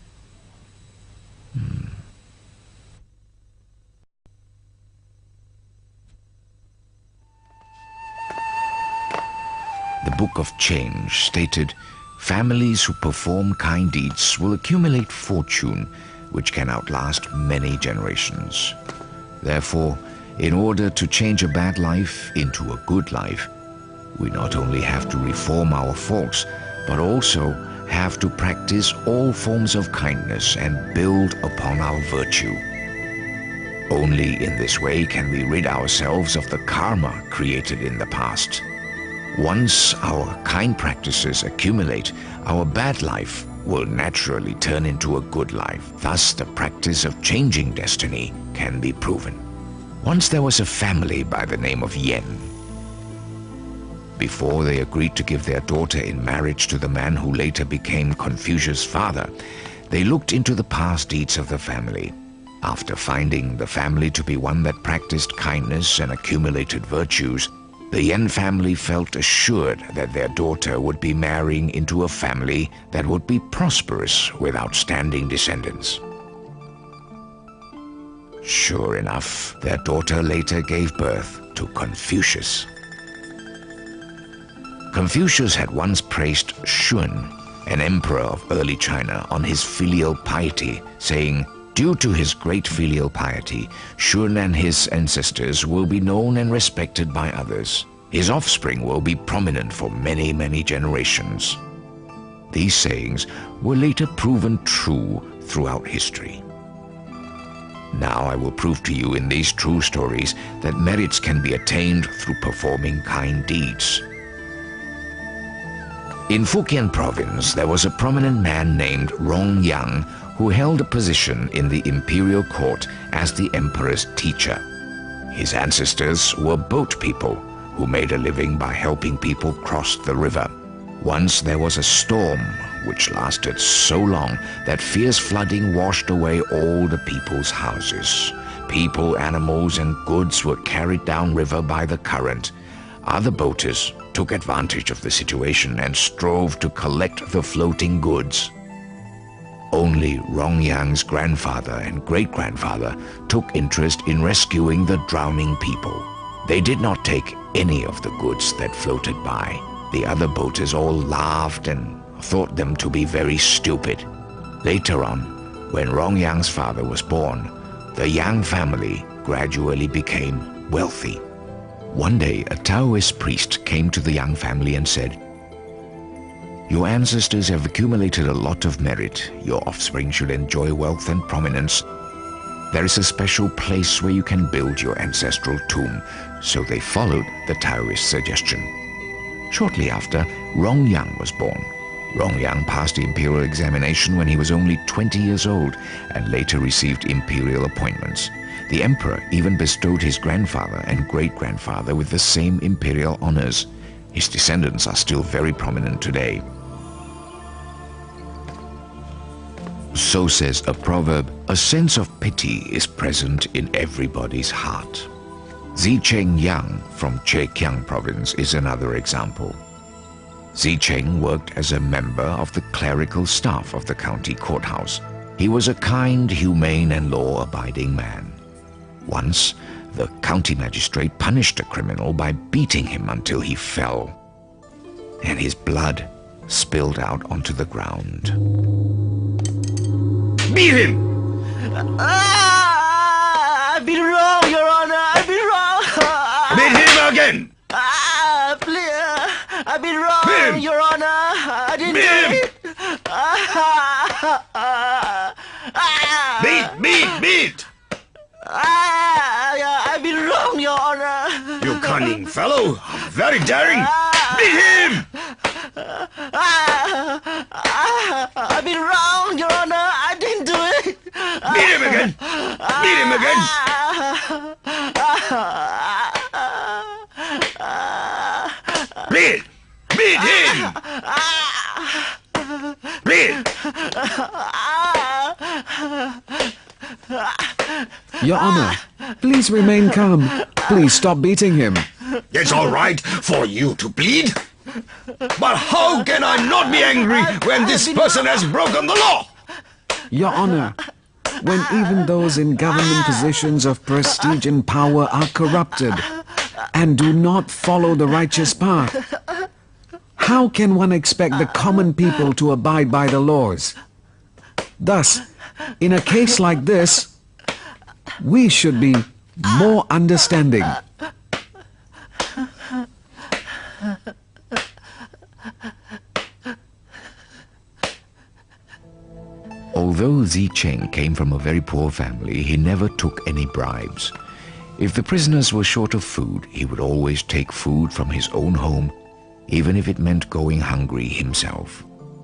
The Book of Change stated, families who perform kind deeds will accumulate fortune which can outlast many generations. Therefore, in order to change a bad life into a good life, we not only have to reform our faults, but also have to practice all forms of kindness and build upon our virtue. Only in this way can we rid ourselves of the karma created in the past. Once our kind practices accumulate, our bad life will naturally turn into a good life. Thus, the practice of changing destiny can be proven. Once there was a family by the name of Yen. Before they agreed to give their daughter in marriage to the man who later became Confucius' father, they looked into the past deeds of the family. After finding the family to be one that practiced kindness and accumulated virtues, the Yen family felt assured that their daughter would be marrying into a family that would be prosperous with outstanding descendants. Sure enough, their daughter later gave birth to Confucius. Confucius had once praised Shun, an emperor of early China, on his filial piety, saying, "Due to his great filial piety, Shun and his ancestors will be known and respected by others. His offspring will be prominent for many, many generations." These sayings were later proven true throughout history. Now I will prove to you in these true stories that merits can be attained through performing kind deeds. In Fujian province, there was a prominent man named Rongyang who held a position in the imperial court as the emperor's teacher. His ancestors were boat people who made a living by helping people cross the river. Once there was a storm which lasted so long that fierce flooding washed away all the people's houses. People, animals, and goods were carried downriver by the current. Other boaters took advantage of the situation and strove to collect the floating goods. Only Rongyang's grandfather and great-grandfather took interest in rescuing the drowning people. They did not take any of the goods that floated by. The other boaters all laughed and thought them to be very stupid. Later on, when Rongyang's father was born, the Yang family gradually became wealthy. One day, a Taoist priest came to the Yang family and said, "Your ancestors have accumulated a lot of merit. Your offspring should enjoy wealth and prominence. There is a special place where you can build your ancestral tomb." So they followed the Taoist suggestion. Shortly after, Rongyang was born. Rongyang passed the imperial examination when he was only 20 years old and later received imperial appointments. The emperor even bestowed his grandfather and great-grandfather with the same imperial honors. His descendants are still very prominent today. So says a proverb, a sense of pity is present in everybody's heart. Zicheng Yang from Zhejiang province is another example. Zicheng worked as a member of the clerical staff of the county courthouse. He was a kind, humane, and law-abiding man. Once, the county magistrate punished a criminal by beating him until he fell, and his blood spilled out onto the ground. Beat him! I've been wrong, Your Honor. I've been wrong. Beat him again! Please, I've been wrong, Beat him! Your Honor. I didn't Beat him! do it. Beat! I've been wrong, Your Honor. You cunning fellow! Very daring! Beat him! I've been wrong, Your Honor. I didn't do it. Beat him again! Beat him again! Beat him! Beat! Your Honor, please remain calm. Please stop beating him. It's all right for you to bleed. But how can I not be angry when this person has broken the law? Your Honor, when even those in government positions of prestige and power are corrupted and do not follow the righteous path, how can one expect the common people to abide by the laws? Thus, in a case like this, we should be more understanding. Although Zicheng came from a very poor family, he never took any bribes. If the prisoners were short of food, he would always take food from his own home, even if it meant going hungry himself.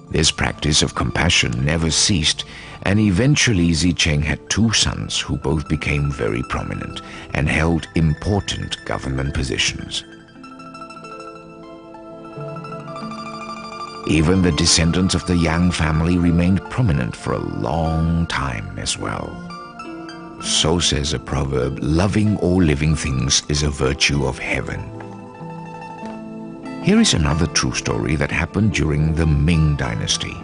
This practice of compassion never ceased, and eventually Zicheng had two sons who both became very prominent and held important government positions. Even the descendants of the Yang family remained prominent for a long time as well. So says a proverb, loving all living things is a virtue of heaven. Here is another true story that happened during the Ming Dynasty.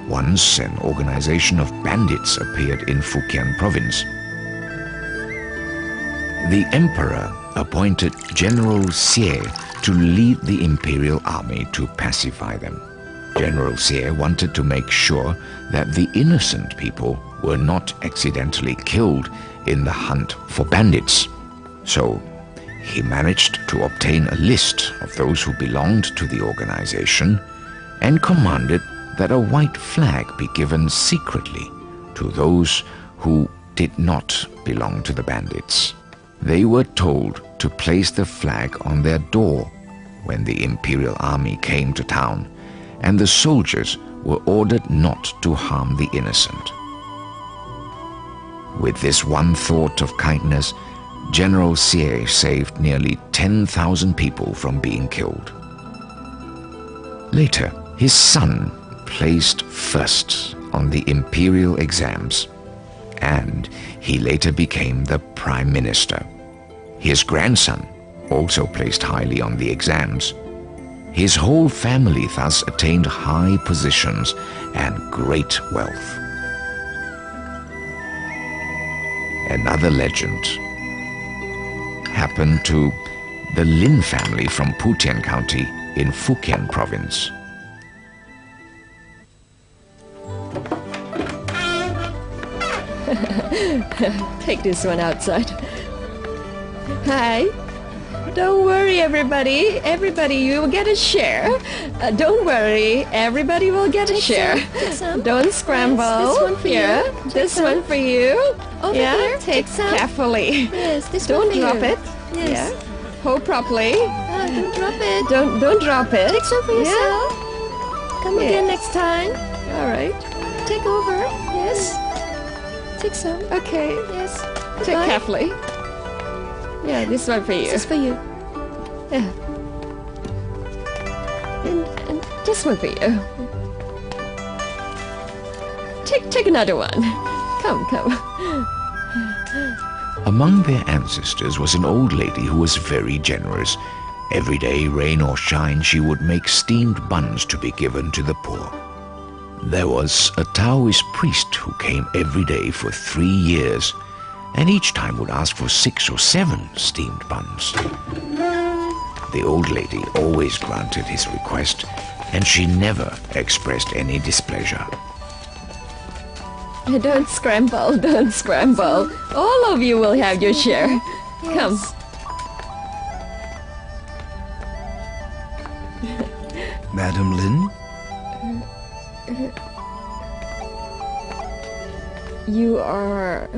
Once, an organization of bandits appeared in Fujian province. The emperor appointed General Xie to lead the imperial army to pacify them. General Xie wanted to make sure that the innocent people were not accidentally killed in the hunt for bandits. So he managed to obtain a list of those who belonged to the organization and commanded that a white flag be given secretly to those who did not belong to the bandits. They were told to place the flag on their door when the imperial army came to town, and the soldiers were ordered not to harm the innocent. With this one thought of kindness, General Xie saved nearly 10,000 people from being killed. Later, his son placed first on the imperial exams, and he later became the Prime Minister. His grandson also placed highly on the exams. His whole family thus attained high positions and great wealth. Another legend happened to the Lin family from Putian County in Fujian Province. Take this one outside. Hi. Don't worry, everybody. Everybody, you will get a share. Don't worry. Everybody will get a share. Don't scramble. Yes, this one for here. you. This one for you. Over here. Take some. Carefully. Yes, this Don't one for drop you. it. Yes. Yeah. Hold properly. Don't drop it. Don't drop it. Take some for yourself. Come again Yes. next time. All right. Take over. Yes. Take some. Okay. Yes. Take Goodbye. carefully. Yeah, this one for you. This is for you. Yeah. And this one for you. Take another one. Come. Among their ancestors was an old lady who was very generous. Every day, rain or shine, she would make steamed buns to be given to the poor. There was a Taoist priest who came every day for 3 years, and each time would ask for 6 or 7 steamed buns. The old lady always granted his request, and she never expressed any displeasure. Don't scramble. All of you will have your share. Come. Madam Lin? You are...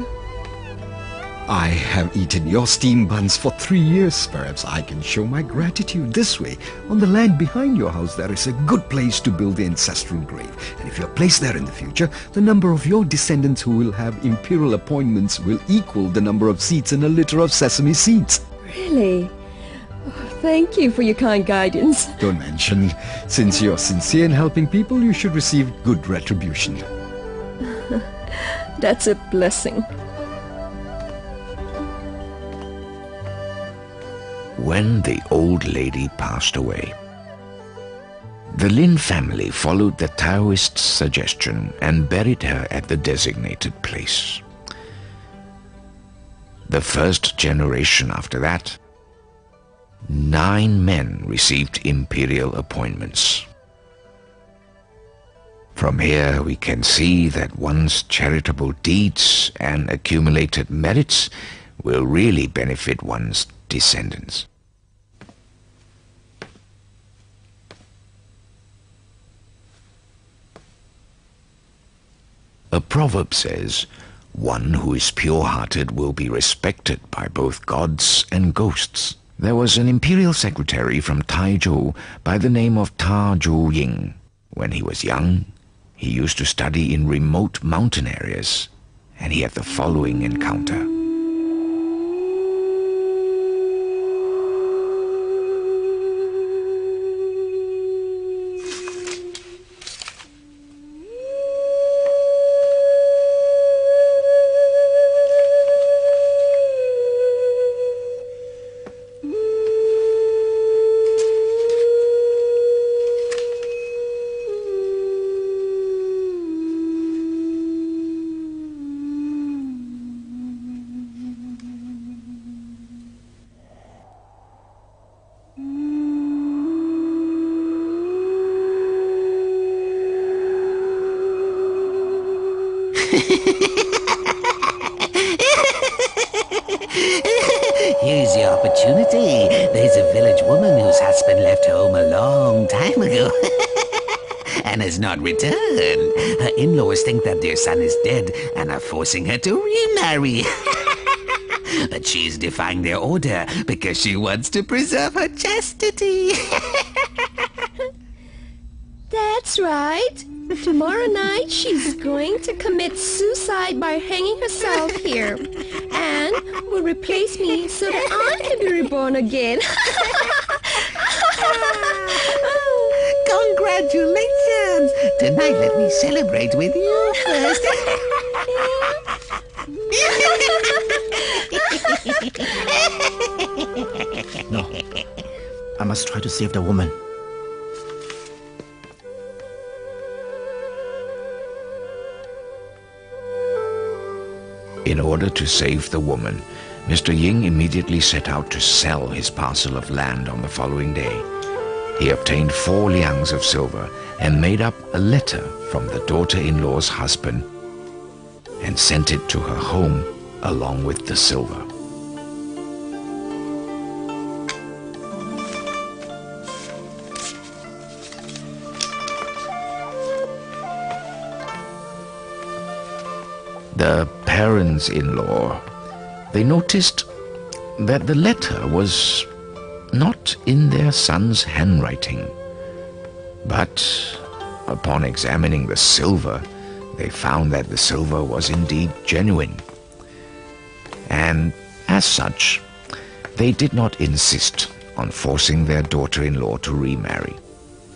I have eaten your steamed buns for 3 years. Perhaps I can show my gratitude this way. On the land behind your house, there is a good place to build the ancestral grave. And if you're placed there in the future, the number of your descendants who will have imperial appointments will equal the number of seats in a litter of sesame seeds. Really? Oh, thank you for your kind guidance. Don't mention. Since you're sincere in helping people, you should receive good retribution. That's a blessing. When the old lady passed away, the Lin family followed the Taoist's suggestion and buried her at the designated place. The first generation after that, 9 men received imperial appointments. From here we can see that one's charitable deeds and accumulated merits will really benefit one's descendants. A proverb says, "One who is pure-hearted will be respected by both gods and ghosts." There was an imperial secretary from Taizhou by the name of Ta Zhu-ying. When he was young, he used to study in remote mountain areas, and he had the following encounter. Here's your opportunity. There's a village woman whose husband left home a long time ago and has not returned. Her in-laws think that their son is dead and are forcing her to remarry. but she's defying their order because she wants to preserve her chastity. That's right. Tomorrow night she's going to commit suicide by hanging herself here and will replace me so that I can be reborn again. Congratulations! Tonight let me celebrate with you first. No. I must try to save the woman. In order to save the woman, Mr. Ying immediately set out to sell his parcel of land on the following day. He obtained 4 liangs of silver and made up a letter from the daughter-in-law's husband and sent it to her home along with the silver. The parents-in-law, they noticed that the letter was not in their son's handwriting. But upon examining the silver, they found that the silver was indeed genuine. And as such, they did not insist on forcing their daughter-in-law to remarry.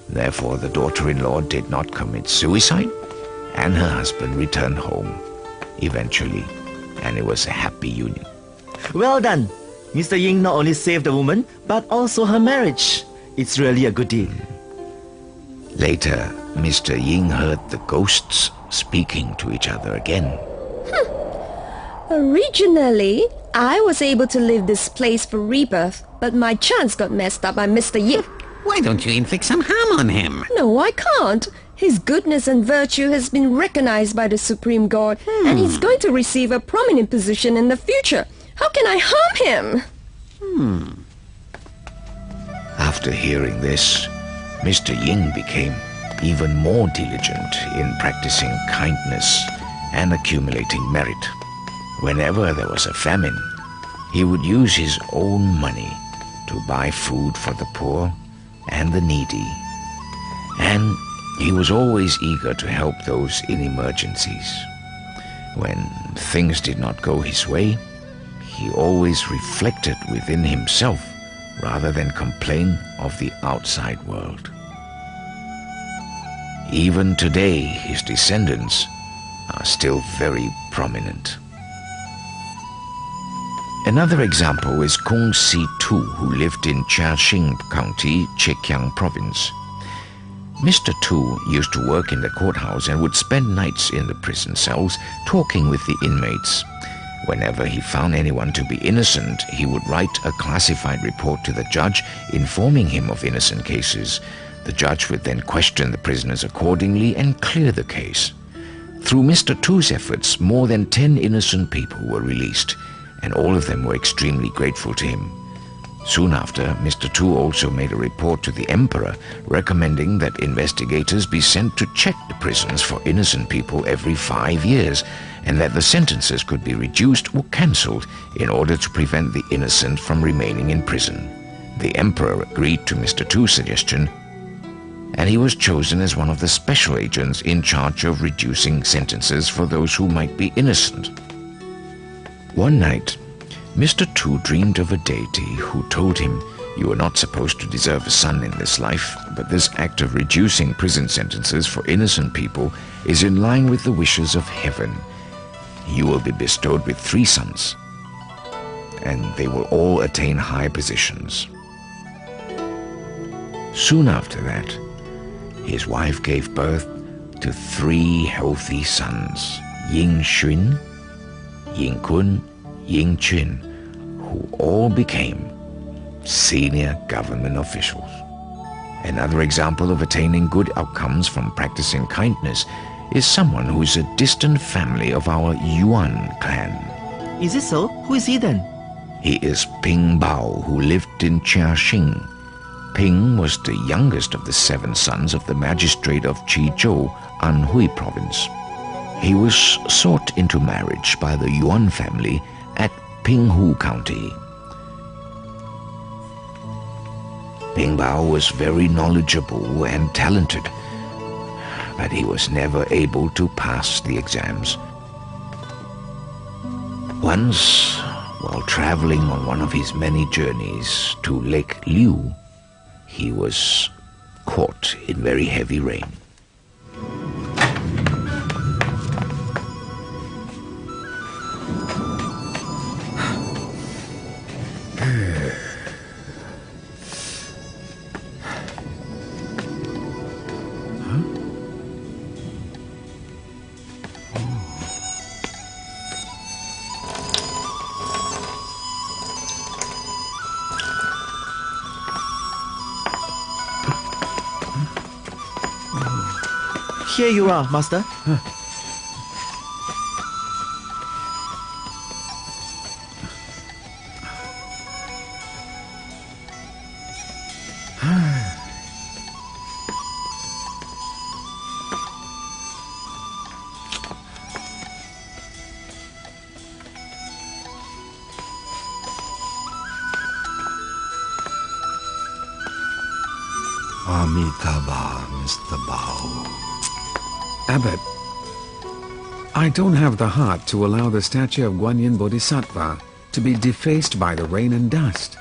Therefore, the daughter-in-law did not commit suicide, and her husband returned home eventually, and it was a happy union. Well done. Mr. Ying not only saved the woman, but also her marriage. It's really a good deed. Later, Mr. Ying heard the ghosts speaking to each other again. Originally, I was able to leave this place for rebirth, but my chance got messed up by Mr. Ying. Why don't you inflict some harm on him? No, I can't. His goodness and virtue has been recognized by the Supreme God, and he's going to receive a prominent position in the future. How can I harm him? After hearing this, Mr. Ying became even more diligent in practicing kindness and accumulating merit. Whenever there was a famine, he would use his own money to buy food for the poor and the needy, and he was always eager to help those in emergencies. When things did not go his way, he always reflected within himself rather than complain of the outside world. Even today, his descendants are still very prominent. Another example is Kung Si Tu, who lived in Jiaxing County, Zhejiang Province. Mr. Tu used to work in the courthouse and would spend nights in the prison cells talking with the inmates. Whenever he found anyone to be innocent, he would write a classified report to the judge informing him of innocent cases. The judge would then question the prisoners accordingly and clear the case. Through Mr. Tu's efforts, more than 10 innocent people were released, and all of them were extremely grateful to him. Soon after, Mr. Tu also made a report to the emperor recommending that investigators be sent to check the prisons for innocent people every 5 years, and that the sentences could be reduced or cancelled in order to prevent the innocent from remaining in prison. The emperor agreed to Mr. Tu's suggestion, and he was chosen as one of the special agents in charge of reducing sentences for those who might be innocent. One night, Mr. Tu dreamed of a deity who told him, "You are not supposed to deserve a son in this life, but this act of reducing prison sentences for innocent people is in line with the wishes of heaven. You will be bestowed with 3 sons, and they will all attain high positions." Soon after that, his wife gave birth to 3 healthy sons, Ying Xun, Ying Kun, Ying Qun, who all became senior government officials. Another example of attaining good outcomes from practicing kindness is someone who is a distant family of our Yuan clan. Is it so? Who is he then? He is Ping Bao, who lived in Jiaxing. Ping was the youngest of the 7 sons of the magistrate of Qizhou, Anhui province. He was sought into marriage by the Yuan family at Pinghu County. Ping Bao was very knowledgeable and talented, but he was never able to pass the exams. Once, while traveling on one of his many journeys to Lake Liu, he was caught in very heavy rain. Here you are, Master. Amitabha, Mr. Bao. Abbot, I don't have the heart to allow the statue of Guanyin Bodhisattva to be defaced by the rain and dust.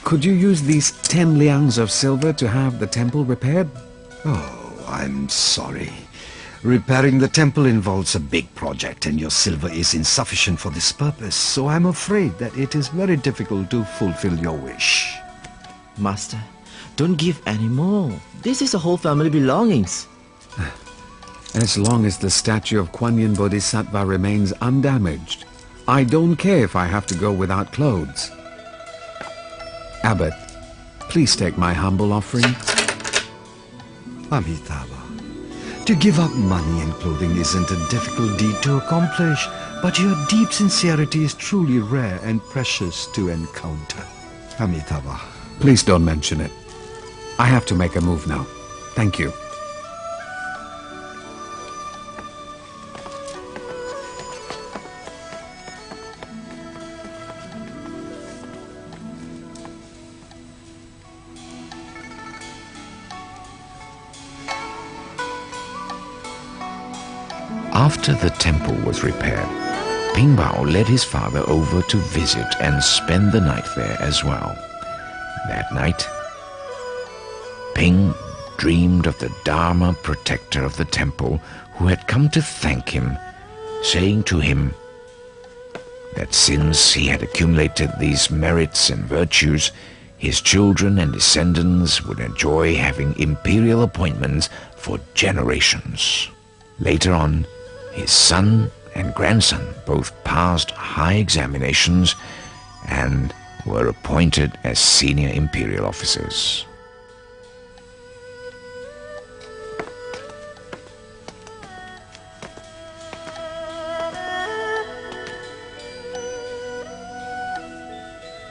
Could you use these 10 liangs of silver to have the temple repaired? Oh, I'm sorry. Repairing the temple involves a big project, and your silver is insufficient for this purpose, so I'm afraid that it is very difficult to fulfill your wish. Master, don't give any more. This is a whole family belongings. As long as the statue of Guanyin Bodhisattva remains undamaged, I don't care if I have to go without clothes. Abbot, please take my humble offering. Amitabha, to give up money and clothing isn't a difficult deed to accomplish, but your deep sincerity is truly rare and precious to encounter. Amitabha. Please don't mention it. I have to make a move now. Thank you. After the temple was repaired, Ping Bao led his father over to visit and spend the night there as well. That night, Ping dreamed of the Dharma protector of the temple who had come to thank him, saying to him that since he had accumulated these merits and virtues, his children and descendants would enjoy having imperial appointments for generations. Later on, his son and grandson both passed high examinations and were appointed as senior imperial officers.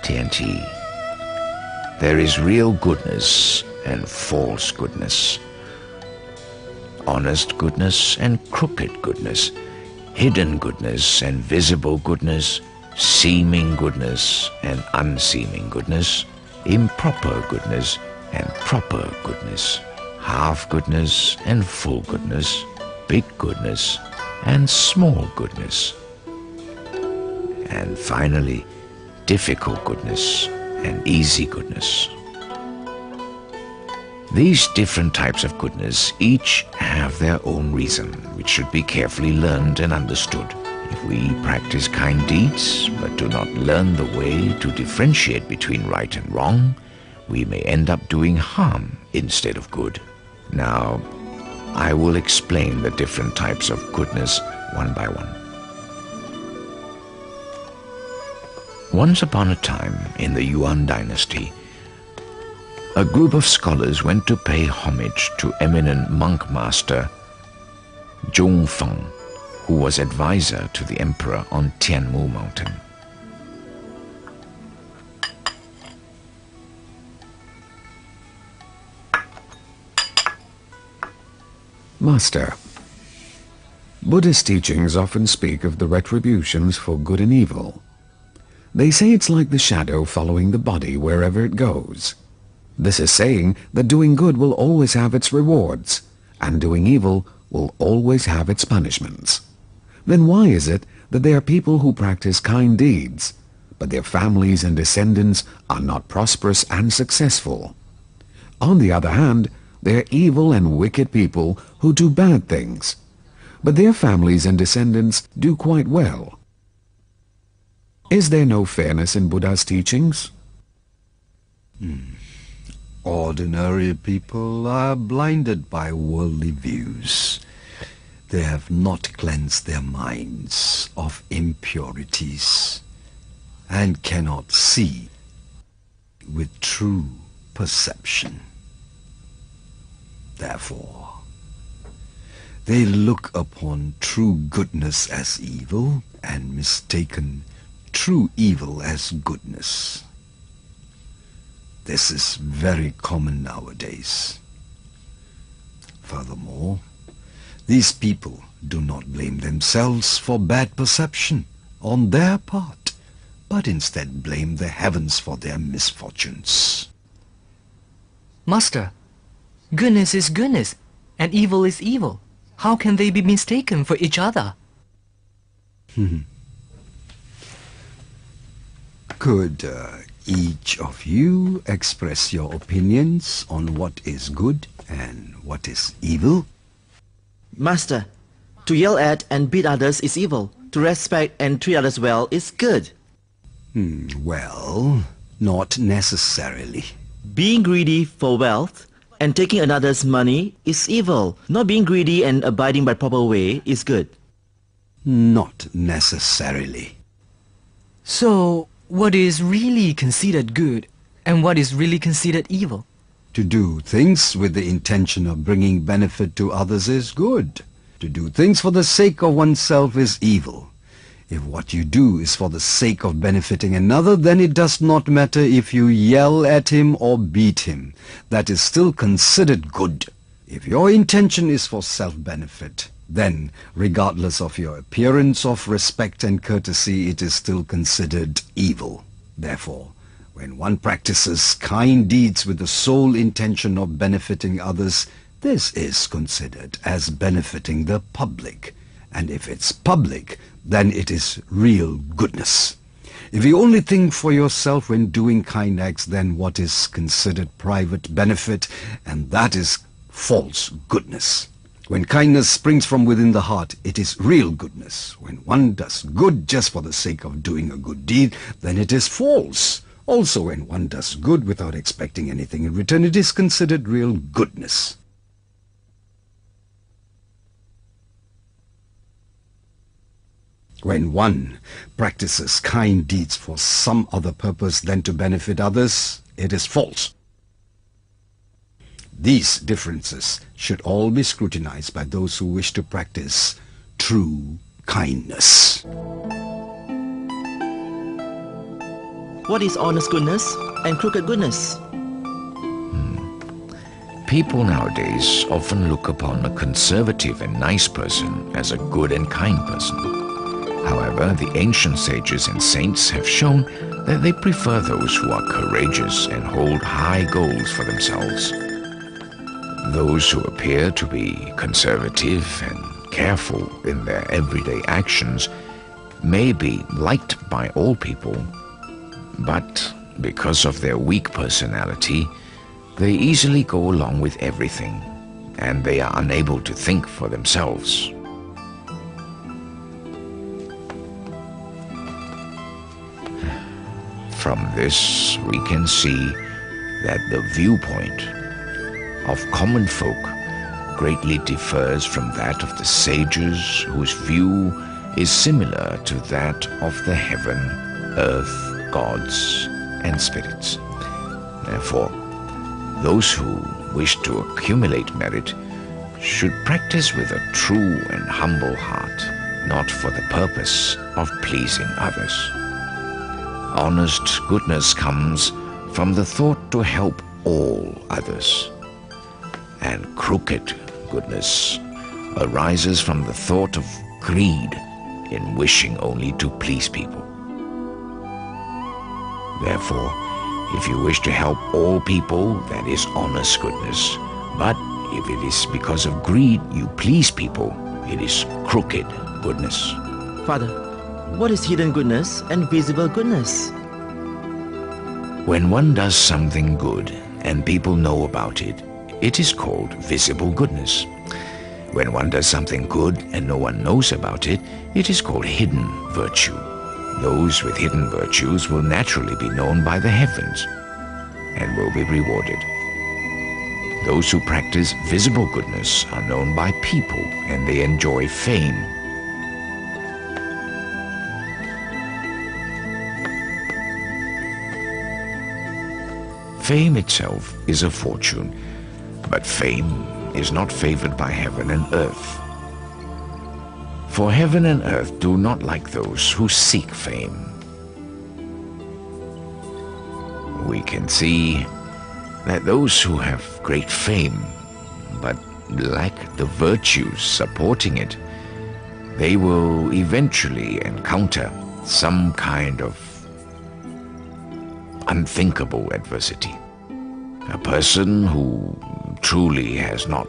Tianqi, there is real goodness and false goodness, honest goodness and crooked goodness, hidden goodness and visible goodness, seeming goodness and unseeming goodness, improper goodness and proper goodness, half goodness and full goodness, big goodness and small goodness, and finally, difficult goodness and easy goodness. These different types of goodness each have their own reason, which should be carefully learned and understood. If we practice kind deeds, but do not learn the way to differentiate between right and wrong, we may end up doing harm instead of good. Now, I will explain the different types of goodness one by one. Once upon a time in the Yuan dynasty, a group of scholars went to pay homage to eminent monk master Zhongfeng, who was advisor to the emperor on Tianmu mountain. Master, Buddhist teachings often speak of the retributions for good and evil. They say it's like the shadow following the body wherever it goes. This is saying that doing good will always have its rewards, and doing evil will always have its punishments. Then why is it that there are people who practice kind deeds, but their families and descendants are not prosperous and successful? On the other hand, there are evil and wicked people who do bad things, but their families and descendants do quite well. Is there no fairness in Buddha's teachings? Ordinary people are blinded by worldly views. They have not cleansed their minds of impurities and cannot see with true perception. Therefore, they look upon true goodness as evil and mistaken true evil as goodness. This is very common nowadays. Furthermore, these people do not blame themselves for bad perception on their part, but instead blame the heavens for their misfortunes. Master, goodness is goodness, and evil is evil. How can they be mistaken for each other? Could each of you express your opinions on what is good and what is evil? Master, to yell at and beat others is evil. To respect and treat others well is good. Well, not necessarily. Being greedy for wealth and taking another's money is evil. Not being greedy and abiding by proper way is good. Not necessarily. So, what is really considered good and what is really considered evil? To do things with the intention of bringing benefit to others is good. To do things for the sake of oneself is evil. If what you do is for the sake of benefiting another, then it does not matter if you yell at him or beat him. That is still considered good. If your intention is for self-benefit, then, regardless of your appearance of respect and courtesy, it is still considered evil. Therefore, when one practices kind deeds with the sole intention of benefiting others, this is considered as benefiting the public. And if it's public, then it is real goodness. If you only think for yourself when doing kind acts, then what is considered private benefit, and that is false goodness. When kindness springs from within the heart, it is real goodness. When one does good just for the sake of doing a good deed, then it is false. Also, when one does good without expecting anything in return, it is considered real goodness. When one practices kind deeds for some other purpose than to benefit others, it is false. These differences should all be scrutinized by those who wish to practice true kindness. What is honest goodness and crooked goodness? People nowadays often look upon a conservative and nice person as a good and kind person. However, the ancient sages and saints have shown that they prefer those who are courageous and hold high goals for themselves. Those who appear to be conservative and careful in their everyday actions may be liked by all people, but because of their weak personality, they easily go along with everything, and they are unable to think for themselves. From this, we can see that the viewpoint of common folk greatly differs from that of the sages, whose view is similar to that of the heaven, earth, gods, and spirits. Therefore, those who wish to accumulate merit should practice with a true and humble heart, not for the purpose of pleasing others. Honest goodness comes from the thought to help all others, and crooked goodness arises from the thought of greed in wishing only to please people. Therefore, if you wish to help all people, that is honest goodness. But if it is because of greed you please people, it is crooked goodness. Father, what is hidden goodness and visible goodness? When one does something good and people know about it, it is called visible goodness. When one does something good and no one knows about it, it is called hidden virtue. Those with hidden virtues will naturally be known by the heavens and will be rewarded. Those who practice visible goodness are known by people and they enjoy fame. Fame itself is a fortune, but fame is not favored by heaven and earth. For heaven and earth do not like those who seek fame. We can see that those who have great fame but lack the virtues supporting it, they will eventually encounter some kind of unthinkable adversity. A person who truly has not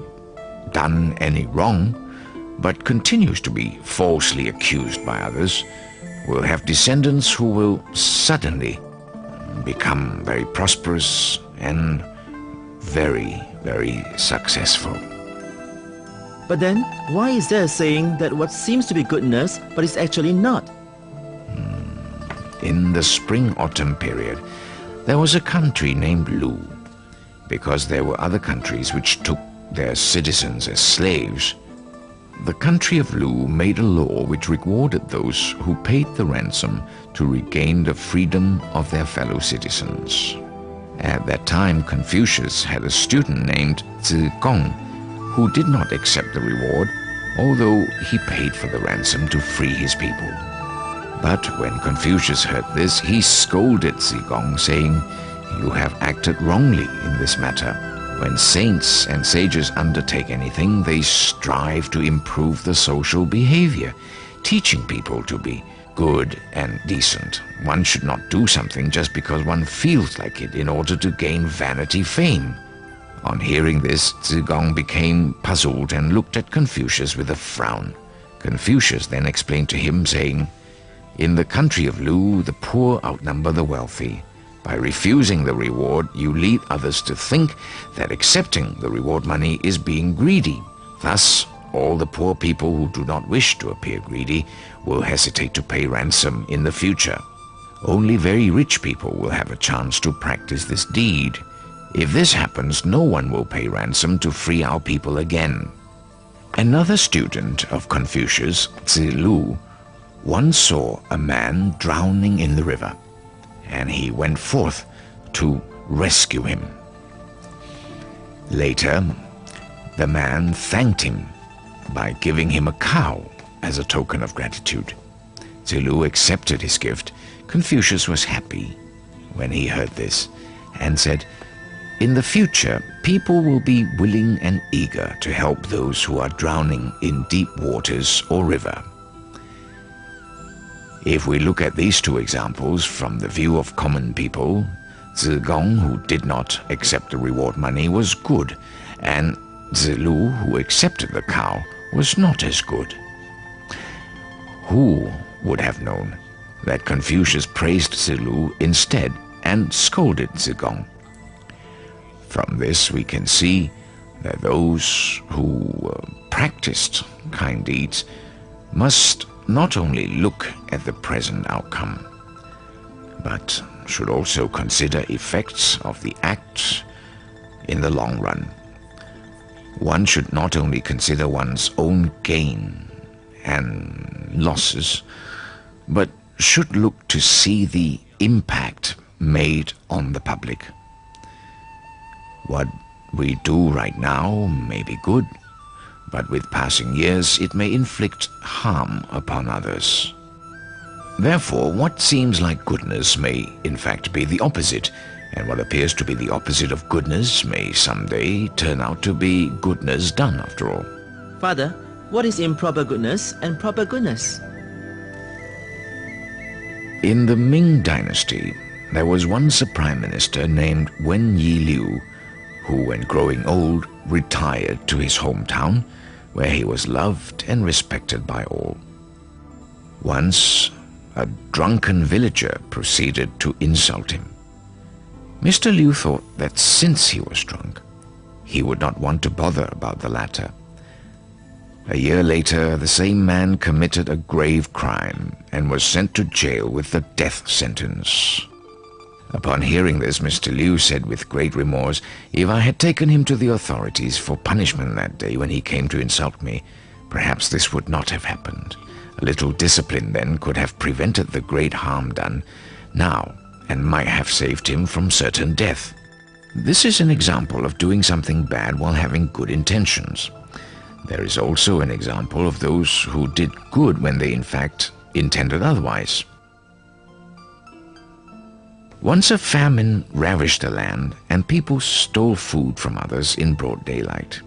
done any wrong but continues to be falsely accused by others will have descendants who will suddenly become very prosperous and very, very successful. But then, why is there a saying that what seems to be goodness but is actually not? In the spring-autumn period, there was a country named Lu, because there were other countries which took their citizens as slaves. The country of Lu made a law which rewarded those who paid the ransom to regain the freedom of their fellow citizens. At that time, Confucius had a student named Zigong who did not accept the reward, although he paid for the ransom to free his people. But when Confucius heard this, he scolded Zigong, saying, "You have acted wrongly in this matter. When saints and sages undertake anything, they strive to improve the social behavior, teaching people to be good and decent. One should not do something just because one feels like it in order to gain vanity fame." On hearing this, Zigong became puzzled and looked at Confucius with a frown. Confucius then explained to him, saying, "In the country of Lu, the poor outnumber the wealthy. By refusing the reward, you lead others to think that accepting the reward money is being greedy. Thus, all the poor people who do not wish to appear greedy will hesitate to pay ransom in the future. Only very rich people will have a chance to practice this deed. If this happens, no one will pay ransom to free our people again." Another student of Confucius, Zilu, once saw a man drowning in the river, and he went forth to rescue him. Later, the man thanked him by giving him a cow as a token of gratitude. Zilu accepted his gift. Confucius was happy when he heard this and said, "In the future, people will be willing and eager to help those who are drowning in deep waters or river." If we look at these two examples from the view of common people, Zigong, who did not accept the reward money, was good, and Zilu, who accepted the cow, was not as good. Who would have known that Confucius praised Zilu instead and scolded Zigong? From this we can see that those who practiced kind deeds must not only look at the present outcome, but should also consider effects of the act in the long run. One should not only consider one's own gain and losses, but should look to see the impact made on the public. What we do right now may be good, but with passing years it may inflict harm upon others. Therefore, what seems like goodness may in fact be the opposite, and what appears to be the opposite of goodness may someday turn out to be goodness done after all. Father, What is improper goodness and proper goodness? In the Ming Dynasty, there was once a prime minister named Wen Yi-liu, who, when growing old, retired to his hometown, where he was loved and respected by all. Once, a drunken villager proceeded to insult him. Mr. Liu thought that since he was drunk, he would not want to bother about the latter. A year later, the same man committed a grave crime and was sent to jail with the death sentence. Upon hearing this, Mr. Liu said with great remorse, "If I had taken him to the authorities for punishment that day when he came to insult me, perhaps this would not have happened. A little discipline then could have prevented the great harm done now and might have saved him from certain death." This is an example of doing something bad while having good intentions. There is also an example of those who did good when they in fact intended otherwise. Once a famine ravaged the land and people stole food from others in broad daylight.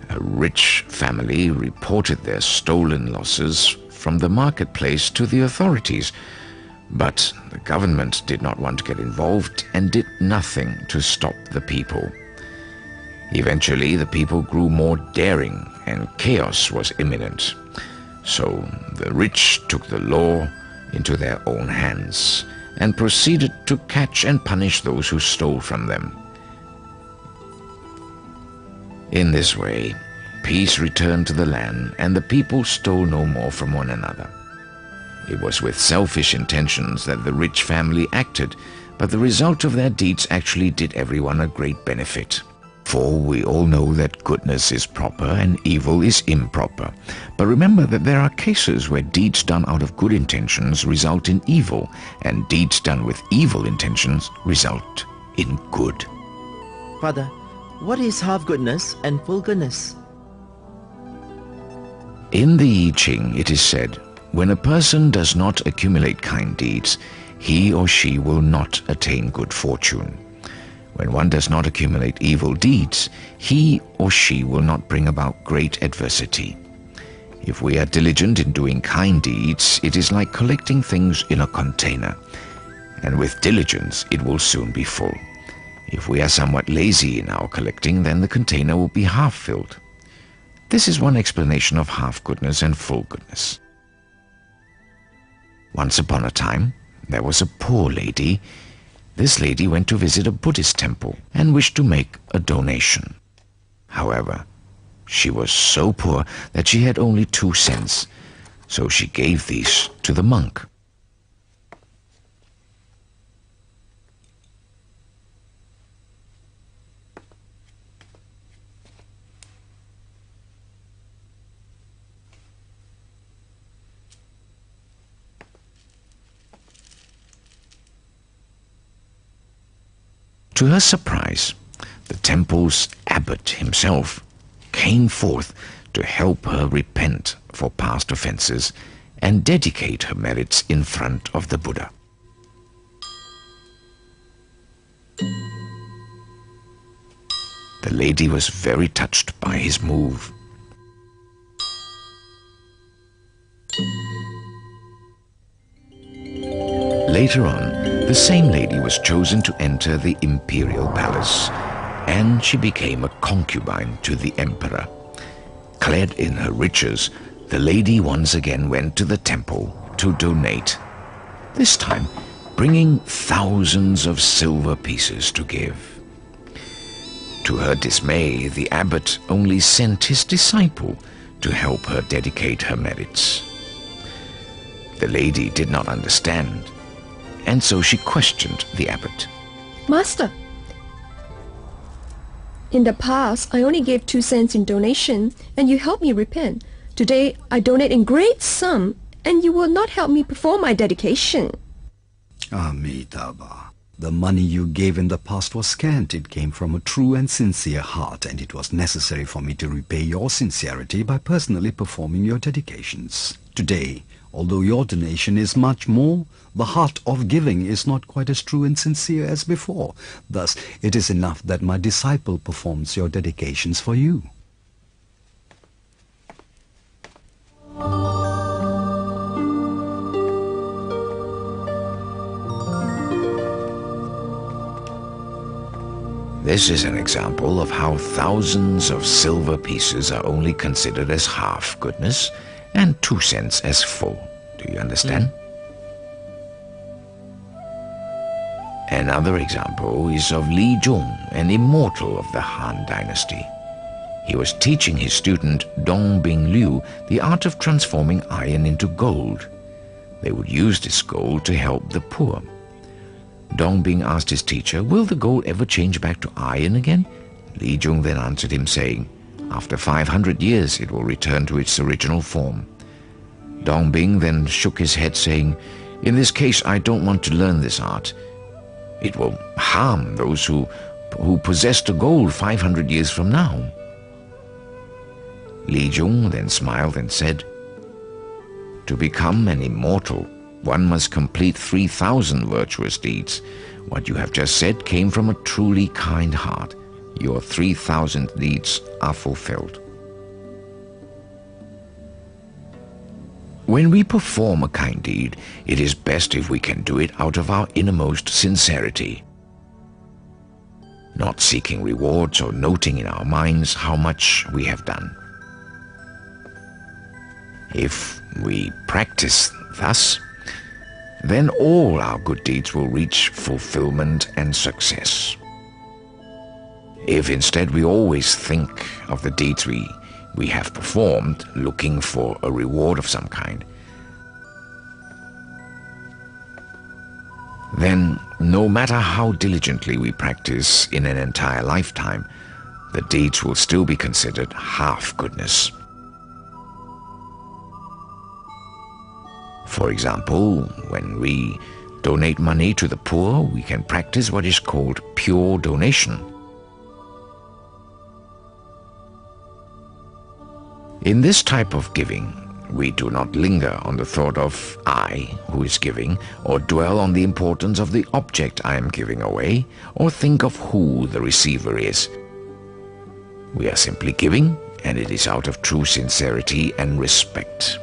A rich family reported their stolen losses from the marketplace to the authorities, but the government did not want to get involved and did nothing to stop the people. Eventually, the people grew more daring and chaos was imminent. So the rich took the law into their own hands and proceeded to catch and punish those who stole from them. In this way, peace returned to the land and the people stole no more from one another. It was with selfish intentions that the rich family acted, but the result of their deeds actually did everyone a great benefit. For we all know that goodness is proper and evil is improper. But remember that there are cases where deeds done out of good intentions result in evil, and deeds done with evil intentions result in good. Father, what is half goodness and full goodness? In the I Ching it is said, when a person does not accumulate kind deeds, he or she will not attain good fortune. When one does not accumulate evil deeds, he or she will not bring about great adversity. If we are diligent in doing kind deeds, it is like collecting things in a container, and with diligence it will soon be full. If we are somewhat lazy in our collecting, then the container will be half filled. This is one explanation of half goodness and full goodness. Once upon a time, there was a poor lady. This lady went to visit a Buddhist temple and wished to make a donation. However, she was so poor that she had only 2 cents, so she gave these to the monk. To her surprise, the temple's abbot himself came forth to help her repent for past offenses and dedicate her merits in front of the Buddha. The lady was very touched by his move. Later on, the same lady was chosen to enter the imperial palace, and she became a concubine to the emperor. Clad in her riches, the lady once again went to the temple to donate, this time bringing thousands of silver pieces to give. To her dismay, the abbot only sent his disciple to help her dedicate her merits. The lady did not understand, and so she questioned the abbot. Master, in the past, I only gave 2 cents in donation, and you helped me repent. Today, I donate in great sum, and you will not help me perform my dedication. Amitabha. The money you gave in the past was scant. It came from a true and sincere heart, and it was necessary for me to repay your sincerity by personally performing your dedications. Today, although your donation is much more, the heart of giving is not quite as true and sincere as before. Thus, it is enough that my disciple performs your dedications for you. This is an example of how thousands of silver pieces are only considered as half goodness and 2 cents as full. Do you understand? Another example is of Li Zhong, an immortal of the Han dynasty. He was teaching his student Dongbing Liu the art of transforming iron into gold. They would use this gold to help the poor. Dongbing asked his teacher, "Will the gold ever change back to iron again?" Li Zhong then answered him saying, "After 500 years it will return to its original form." Dongbing then shook his head saying, "In this case I don't want to learn this art. It will harm those who possess the gold 500 years from now." Li Zhong then smiled and said, "To become an immortal, one must complete 3,000 virtuous deeds. What you have just said came from a truly kind heart. Your 3,000 deeds are fulfilled." When we perform a kind deed, it is best if we can do it out of our innermost sincerity, not seeking rewards or noting in our minds how much we have done. If we practice thus, then all our good deeds will reach fulfillment and success. If instead we always think of the deeds we have performed, looking for a reward of some kind, then no matter how diligently we practice in an entire lifetime, the deeds will still be considered half goodness. For example, when we donate money to the poor, we can practice what is called pure donation. In this type of giving, we do not linger on the thought of I, who is giving, or dwell on the importance of the object I am giving away, or think of who the receiver is. We are simply giving, and it is out of true sincerity and respect.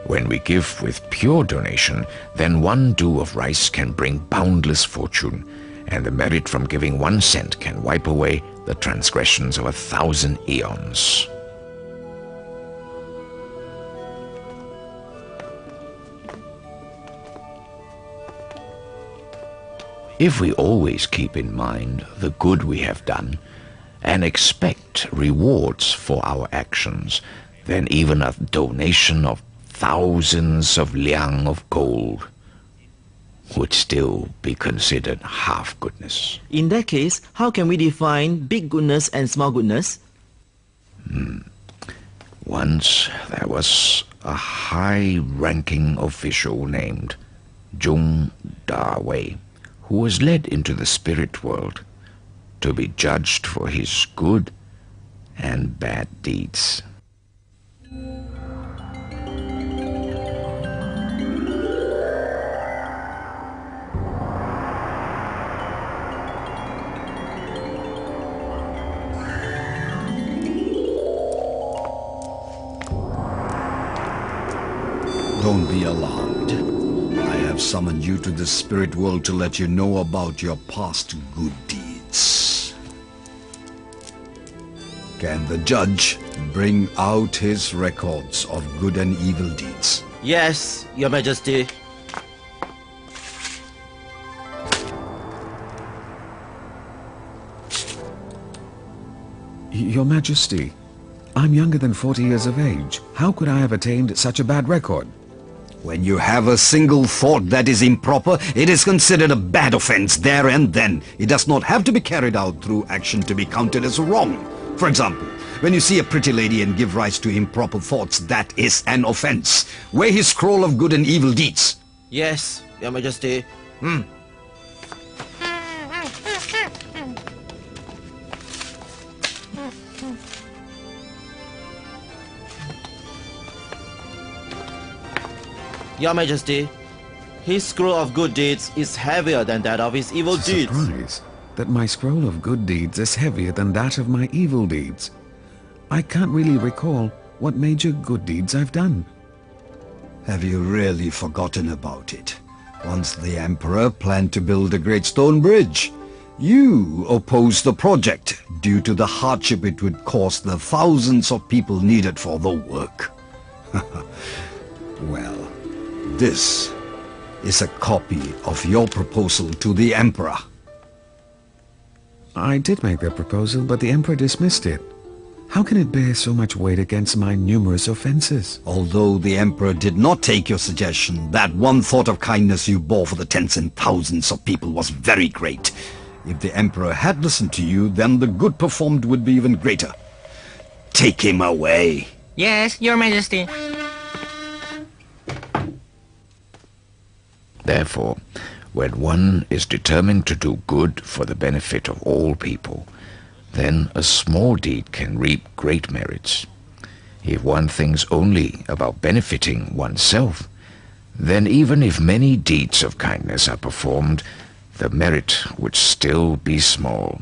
When we give with pure donation, then 1 dew of rice can bring boundless fortune, and the merit from giving 1 cent can wipe away the transgressions of 1,000 eons. If we always keep in mind the good we have done and expect rewards for our actions, then even a donation of thousands of liang of gold would still be considered half goodness. In that case, how can we define big goodness and small goodness? Once there was a high-ranking official named Zhong Da-wei, who was led into the spirit world to be judged for his good and bad deeds. Don't be alarmed. I have summoned you to the spirit world to let you know about your past good deeds. Can the judge bring out his records of good and evil deeds? Yes, Your Majesty. Your Majesty, I'm younger than 40 years of age. How could I have attained such a bad record? When you have a single thought that is improper, it is considered a bad offense there and then. It does not have to be carried out through action to be counted as wrong. For example, when you see a pretty lady and give rise to improper thoughts, that is an offense. Weigh his scroll of good and evil deeds. Yes, Your Majesty. Your Majesty, his scroll of good deeds is heavier than that of his evil deeds. Surprise that my scroll of good deeds is heavier than that of my evil deeds. I can't really recall what major good deeds I've done. Have you really forgotten about it? Once the Emperor planned to build a great stone bridge. You opposed the project due to the hardship it would cause the thousands of people needed for the work. Well, this is a copy of your proposal to the Emperor. I did make that proposal, but the Emperor dismissed it. How can it bear so much weight against my numerous offenses? Although the Emperor did not take your suggestion, that one thought of kindness you bore for the tens and thousands of people was very great. If the Emperor had listened to you, then the good performed would be even greater. Take him away. Yes, Your Majesty. Therefore, when one is determined to do good for the benefit of all people, then a small deed can reap great merits. If one thinks only about benefiting oneself, then even if many deeds of kindness are performed, the merit would still be small.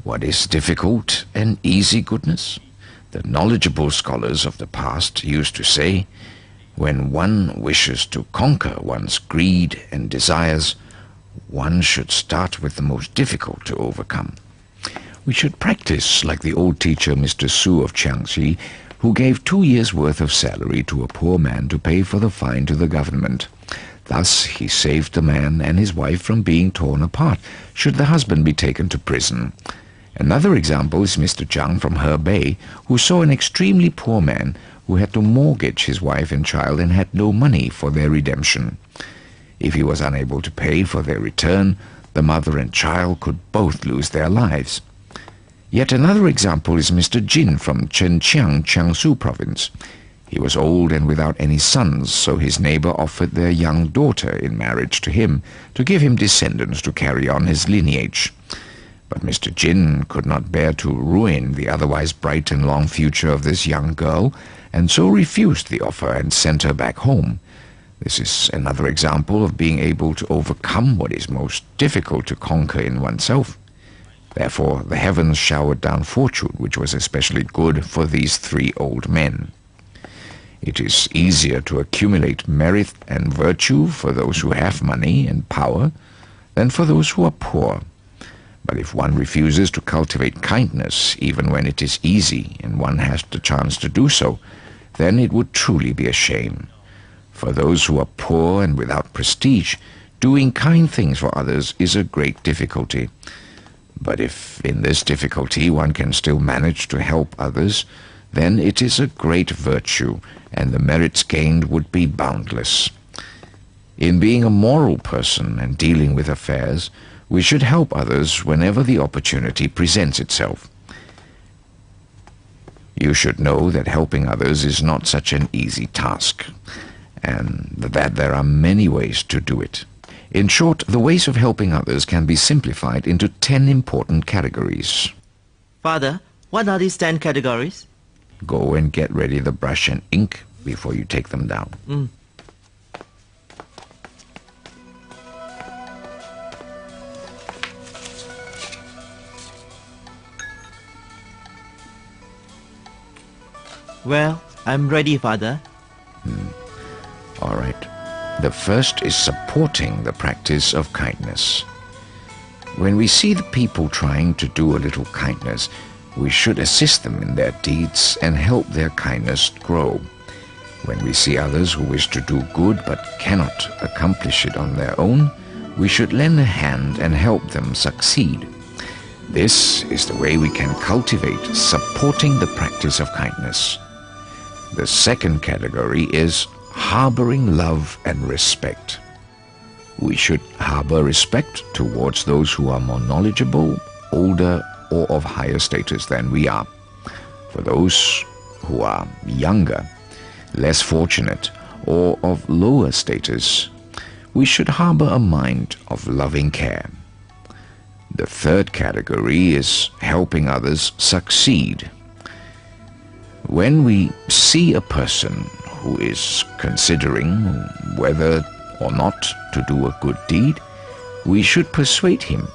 What is difficult and easy goodness? The knowledgeable scholars of the past used to say, when one wishes to conquer one's greed and desires, one should start with the most difficult to overcome. We should practice like the old teacher Mr. Su of Jiangxi, who gave 2 years' worth of salary to a poor man to pay for the fine to the government. Thus he saved the man and his wife from being torn apart, should the husband be taken to prison. Another example is Mr. Zhang from Hebei, who saw an extremely poor man who had to mortgage his wife and child and had no money for their redemption. If he was unable to pay for their return, the mother and child could both lose their lives. Yet another example is Mr. Jin from Chenqiang, Jiangsu province. He was old and without any sons, so his neighbor offered their young daughter in marriage to him to give him descendants to carry on his lineage. But Mr. Jin could not bear to ruin the otherwise bright and long future of this young girl, and so refused the offer and sent her back home. This is another example of being able to overcome what is most difficult to conquer in oneself. Therefore, the heavens showered down fortune, which was especially good for these 3 old men. It is easier to accumulate merit and virtue for those who have money and power than for those who are poor. But if one refuses to cultivate kindness, even when it is easy and one has the chance to do so, then it would truly be a shame. For those who are poor and without prestige, doing kind things for others is a great difficulty. But if in this difficulty one can still manage to help others, then it is a great virtue, and the merits gained would be boundless. In being a moral person and dealing with affairs, we should help others whenever the opportunity presents itself. You should know that helping others is not such an easy task, and that there are many ways to do it. In short, the ways of helping others can be simplified into 10 important categories. Father, what are these 10 categories? Go and get ready the brush and ink before you take them down. Well, I'm ready, Father. All right. The first is supporting the practice of kindness. When we see the people trying to do a little kindness, we should assist them in their deeds and help their kindness grow. When we see others who wish to do good but cannot accomplish it on their own, we should lend a hand and help them succeed. This is the way we can cultivate supporting the practice of kindness. The second category is harboring love and respect. We should harbor respect towards those who are more knowledgeable, older, or of higher status than we are. For those who are younger, less fortunate, or of lower status, we should harbor a mind of loving care. The third category is helping others succeed. When we see a person who is considering whether or not to do a good deed, we should persuade him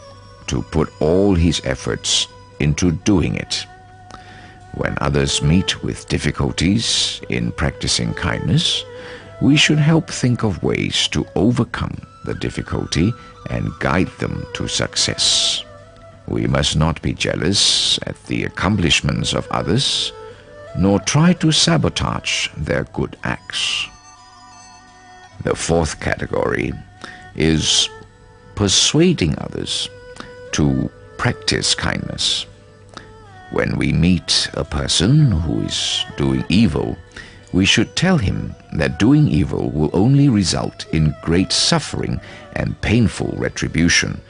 to put all his efforts into doing it. When others meet with difficulties in practicing kindness, we should help think of ways to overcome the difficulty and guide them to success. We must not be jealous at the accomplishments of others, nor try to sabotage their good acts. The fourth category is persuading others to practice kindness. When we meet a person who is doing evil, we should tell him that doing evil will only result in great suffering and painful retribution,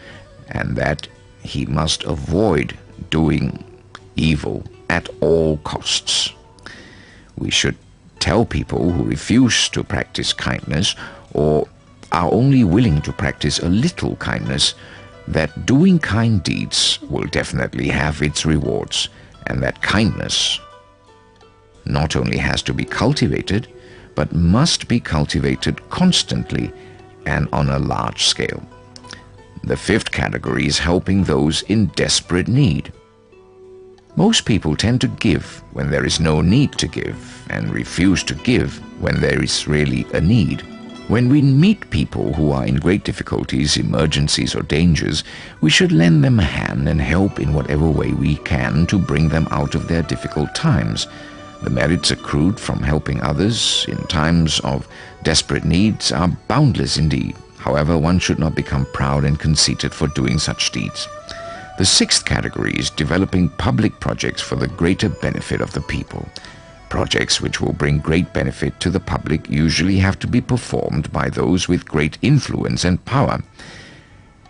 and that he must avoid doing evil at all costs. We should tell people who refuse to practice kindness or are only willing to practice a little kindness that doing kind deeds will definitely have its rewards, and that kindness not only has to be cultivated, but must be cultivated constantly and on a large scale. The fifth category is helping those in desperate need. Most people tend to give when there is no need to give, and refuse to give when there is really a need. When we meet people who are in great difficulties, emergencies or dangers, we should lend them a hand and help in whatever way we can to bring them out of their difficult times. The merits accrued from helping others in times of desperate needs are boundless indeed. However, one should not become proud and conceited for doing such deeds. The sixth category is developing public projects for the greater benefit of the people. Projects which will bring great benefit to the public usually have to be performed by those with great influence and power.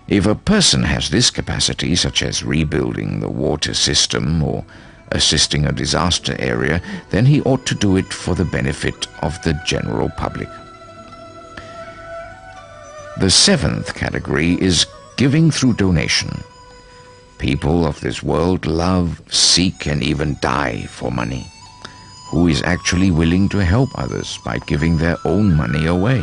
If a person has this capacity, such as rebuilding the water system or assisting a disaster area, then he ought to do it for the benefit of the general public. The seventh category is giving through donation. People of this world love, seek, and even die for money. Who is actually willing to help others by giving their own money away?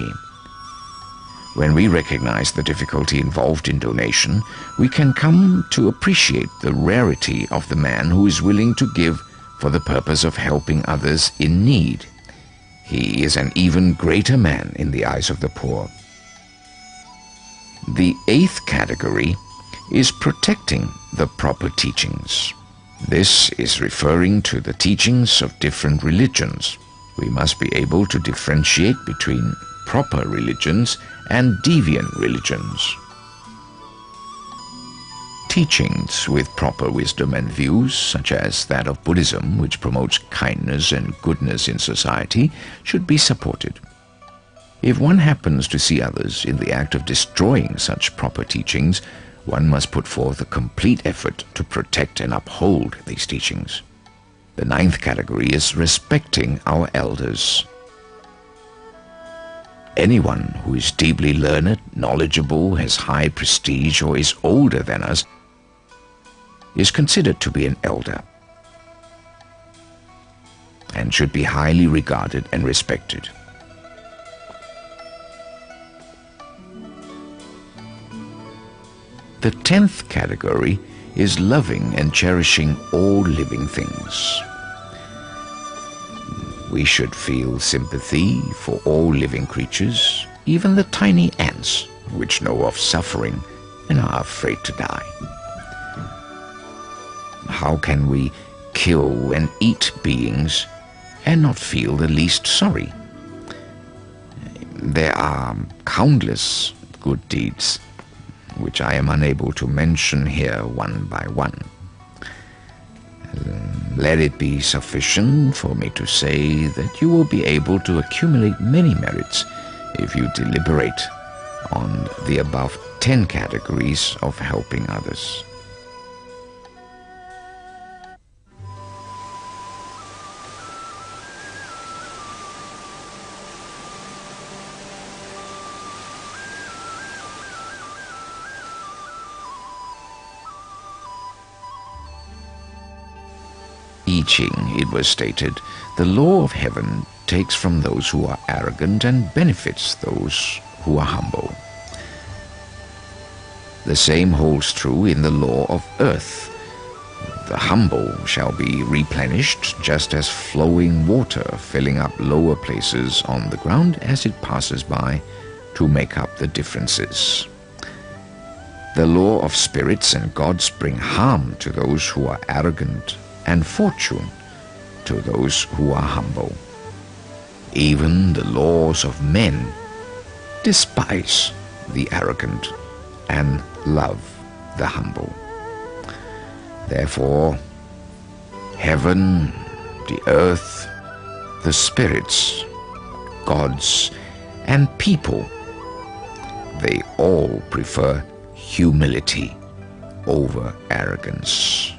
When we recognize the difficulty involved in donation, we can come to appreciate the rarity of the man who is willing to give for the purpose of helping others in need. He is an even greater man in the eyes of the poor. The eighth category is protecting the proper teachings. This is referring to the teachings of different religions. We must be able to differentiate between proper religions and deviant religions. Teachings with proper wisdom and views, such as that of Buddhism, which promotes kindness and goodness in society, should be supported. If one happens to see others in the act of destroying such proper teachings, one must put forth a complete effort to protect and uphold these teachings. The ninth category is respecting our elders. Anyone who is deeply learned, knowledgeable, has high prestige, or is older than us is considered to be an elder and should be highly regarded and respected. The 10th category is loving and cherishing all living things. We should feel sympathy for all living creatures, even the tiny ants, which know of suffering and are afraid to die. How can we kill and eat beings and not feel the least sorry? There are countless good deeds which I am unable to mention here one by one. Let it be sufficient for me to say that you will be able to accumulate many merits if you deliberate on the above 10 categories of helping others. I Ching, it was stated, the law of heaven takes from those who are arrogant and benefits those who are humble. The same holds true in the law of earth. The humble shall be replenished just as flowing water filling up lower places on the ground as it passes by to make up the differences. The law of spirits and gods bring harm to those who are arrogant and fortune to those who are humble. Even the laws of men despise the arrogant and love the humble. Therefore, heaven, the earth, the spirits, gods, and people, they all prefer humility over arrogance.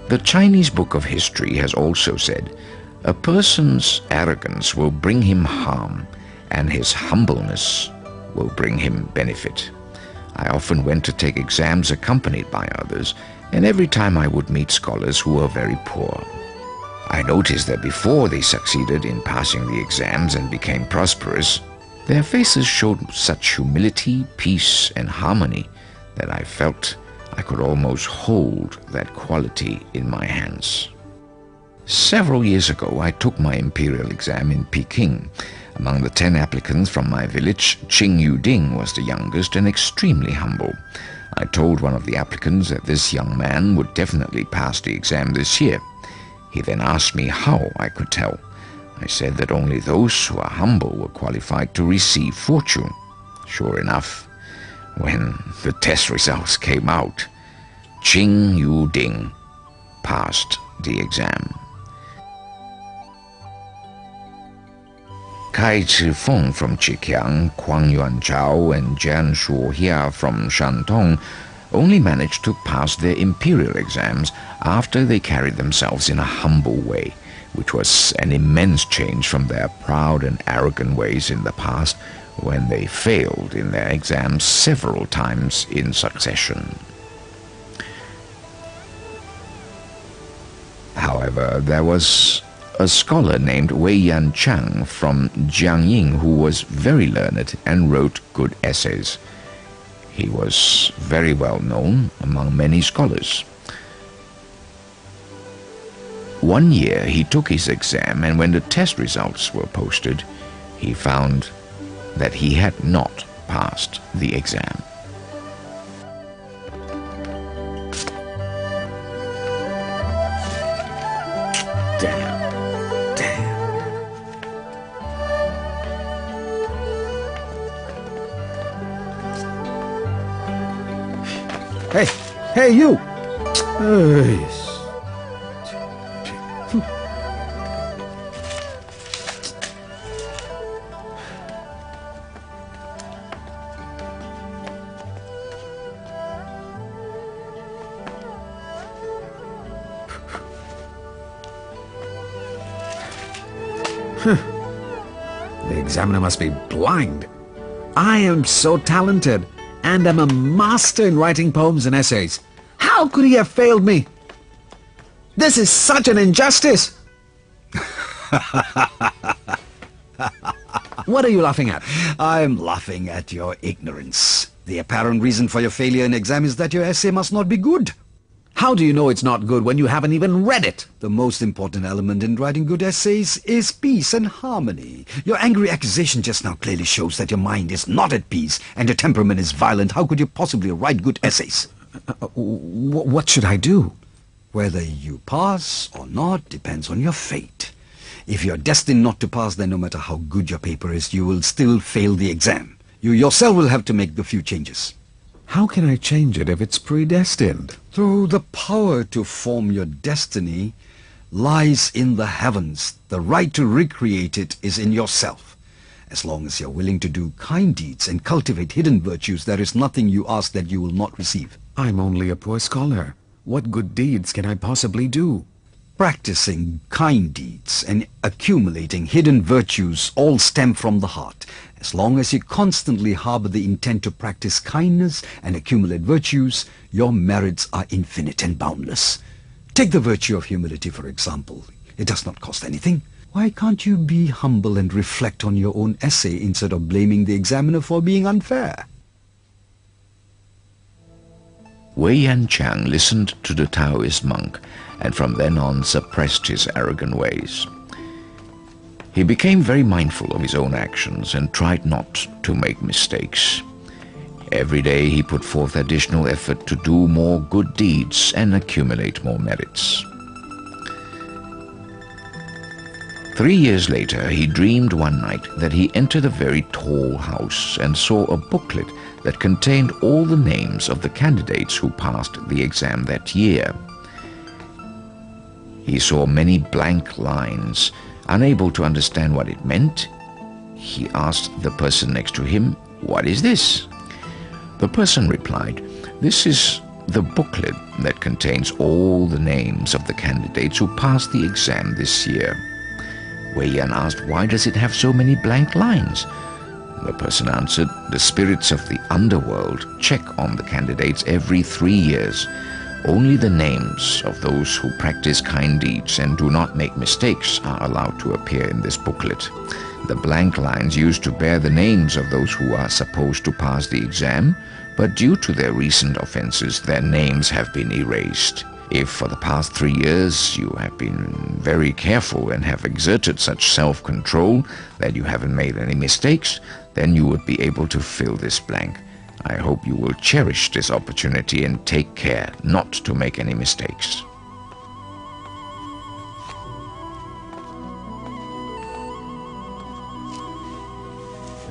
The Chinese Book of History has also said, a person's arrogance will bring him harm, and his humbleness will bring him benefit. I often went to take exams accompanied by others, and every time I would meet scholars who were very poor. I noticed that before they succeeded in passing the exams and became prosperous, their faces showed such humility, peace, and harmony that I felt I could almost hold that quality in my hands. Several years ago, I took my imperial exam in Peking. Among the 10 applicants from my village, Qing Yuding was the youngest and extremely humble. I told one of the applicants that this young man would definitely pass the exam this year. He then asked me how I could tell. I said that only those who are humble were qualified to receive fortune. Sure enough, when the test results came out, Qing Yuding passed the exam. Kai Chi-feng from Chikiang, Kuang Yuanzhao, and Jian Shuhia from Shantung only managed to pass their imperial exams after they carried themselves in a humble way, which was an immense change from their proud and arrogant ways in the past when they failed in their exams several times in succession. However, there was a scholar named Wei Yanchang from Jiangying who was very learned and wrote good essays. He was very well known among many scholars. One year he took his exam, and when the test results were posted, he found that he had not passed the exam. Damn. Hey, you! The examiner must be blind. I am so talented, and am a master in writing poems and essays. How could he have failed me? This is such an injustice! What are you laughing at? I'm laughing at your ignorance. The apparent reason for your failure in exam is that your essay must not be good. How do you know it's not good when you haven't even read it? The most important element in writing good essays is peace and harmony. Your angry accusation just now clearly shows that your mind is not at peace and your temperament is violent. How could you possibly write good essays? What should I do? Whether you pass or not depends on your fate. If you're destined not to pass, then no matter how good your paper is, you will still fail the exam. You yourself will have to make the few changes. How can I change it if it's predestined? Through the power to form your destiny lies in the heavens. The right to recreate it is in yourself. As long as you're willing to do kind deeds and cultivate hidden virtues, there is nothing you ask that you will not receive. I'm only a poor scholar. What good deeds can I possibly do? Practicing kind deeds and accumulating hidden virtues all stem from the heart. As long as you constantly harbor the intent to practice kindness and accumulate virtues, your merits are infinite and boundless. Take the virtue of humility, for example. It does not cost anything. Why can't you be humble and reflect on your own essay instead of blaming the examiner for being unfair? Wei Yanchang listened to the Taoist monk and from then on suppressed his arrogant ways. He became very mindful of his own actions and tried not to make mistakes. Every day he put forth additional effort to do more good deeds and accumulate more merits. 3 years later, he dreamed one night that he entered a very tall house and saw a booklet that contained all the names of the candidates who passed the exam that year. He saw many blank lines. Unable to understand what it meant, he asked the person next to him, "What is this?" The person replied, "This is the booklet that contains all the names of the candidates who passed the exam this year." Wei Yan asked, "Why does it have so many blank lines?" The person answered, "The spirits of the underworld check on the candidates every 3 years. Only the names of those who practice kind deeds and do not make mistakes are allowed to appear in this booklet. The blank lines used to bear the names of those who are supposed to pass the exam, but due to their recent offenses, their names have been erased. If for the past 3 years you have been very careful and have exerted such self-control that you haven't made any mistakes, then you would be able to fill this blank. I hope you will cherish this opportunity and take care not to make any mistakes."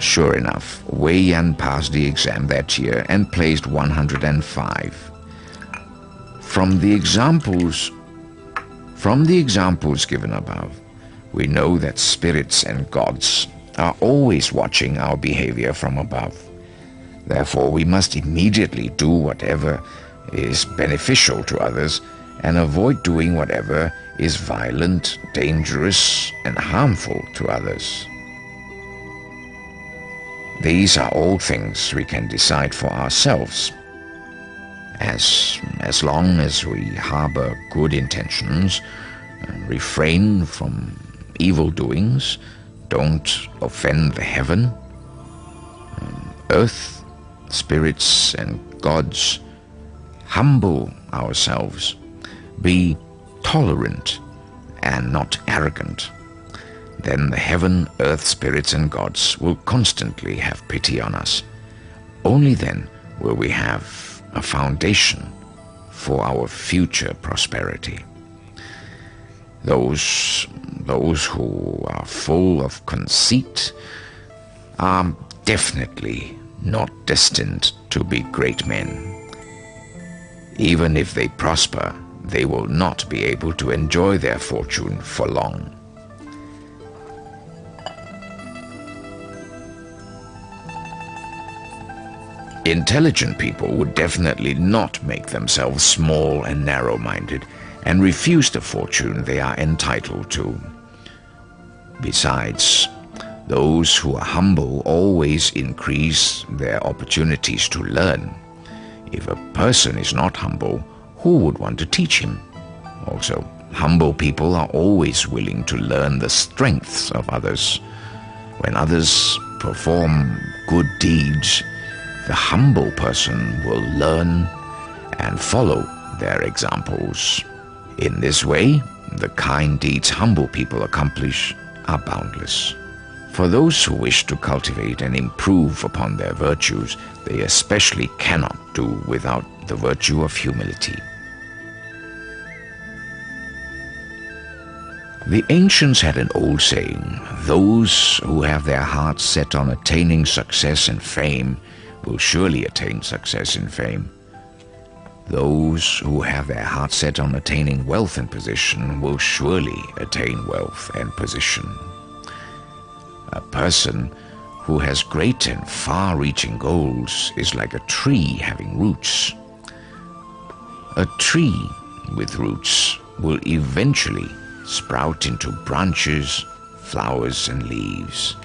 Sure enough, Wei Yan passed the exam that year and placed 105. From the examples given above, we know that spirits and gods are always watching our behavior from above. Therefore, we must immediately do whatever is beneficial to others and avoid doing whatever is violent, dangerous, and harmful to others. These are all things we can decide for ourselves. As long as we harbor good intentions, refrain from evil doings, don't offend the heaven, earth, spirits and gods, humble ourselves, be tolerant and not arrogant, then the heaven, earth, spirits and gods will constantly have pity on us. Only then will we have a foundation for our future prosperity. Those who are full of conceit are definitely not destined to be great men. Even if they prosper, they will not be able to enjoy their fortune for long. Intelligent people would definitely not make themselves small and narrow-minded and refuse the fortune they are entitled to. Besides, those who are humble always increase their opportunities to learn. If a person is not humble, who would want to teach him? Also, humble people are always willing to learn the strengths of others. When others perform good deeds, the humble person will learn and follow their examples. In this way, the kind deeds humble people accomplish are boundless. For those who wish to cultivate and improve upon their virtues, they especially cannot do without the virtue of humility. The ancients had an old saying, "Those who have their hearts set on attaining success and fame will surely attain success and fame. Those who have their hearts set on attaining wealth and position will surely attain wealth and position." A person who has great and far-reaching goals is like a tree having roots. A tree with roots will eventually sprout into branches, flowers, and leaves.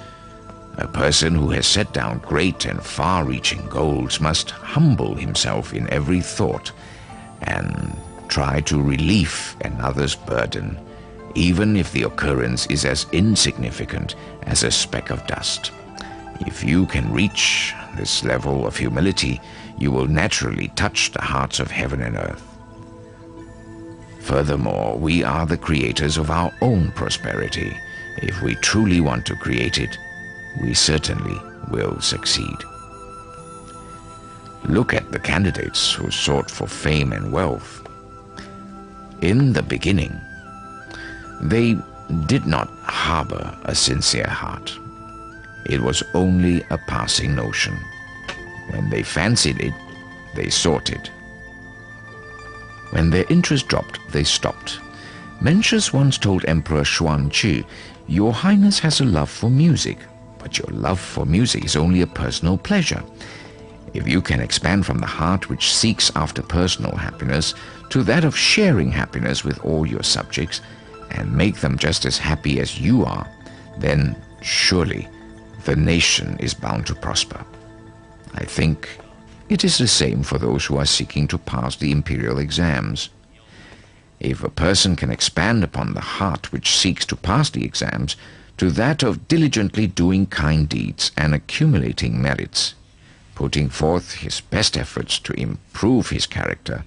A person who has set down great and far-reaching goals must humble himself in every thought and try to relieve another's burden, even if the occurrence is as insignificant as a speck of dust. If you can reach this level of humility, you will naturally touch the hearts of heaven and earth. Furthermore, we are the creators of our own prosperity. If we truly want to create it, we certainly will succeed. Look at the candidates who sought for fame and wealth. In the beginning, they did not harbor a sincere heart. It was only a passing notion. When they fancied it, they sought it. When their interest dropped, they stopped. Mencius once told Emperor Xuanqi, "Your Highness has a love for music, but your love for music is only a personal pleasure. If you can expand from the heart which seeks after personal happiness to that of sharing happiness with all your subjects, and make them just as happy as you are, then surely the nation is bound to prosper." I think it is the same for those who are seeking to pass the imperial exams. If a person can expand upon the heart which seeks to pass the exams to that of diligently doing kind deeds and accumulating merits, putting forth his best efforts to improve his character,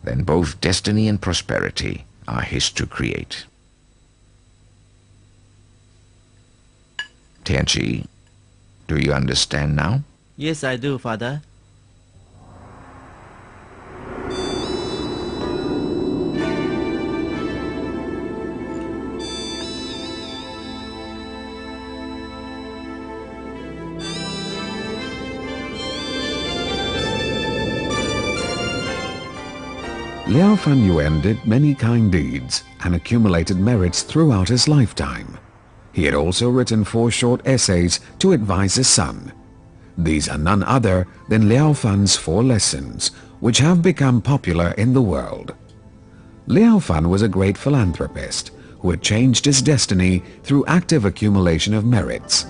then both destiny and prosperity are his to create. Tianqi, do you understand now? Yes, I do, Father. Liaofan Yuan did many kind deeds and accumulated merits throughout his lifetime. He had also written 4 short essays to advise his son. These are none other than Liaofans Four Lessons, which have become popular in the world. Liaofan was a great philanthropist who had changed his destiny through active accumulation of merits.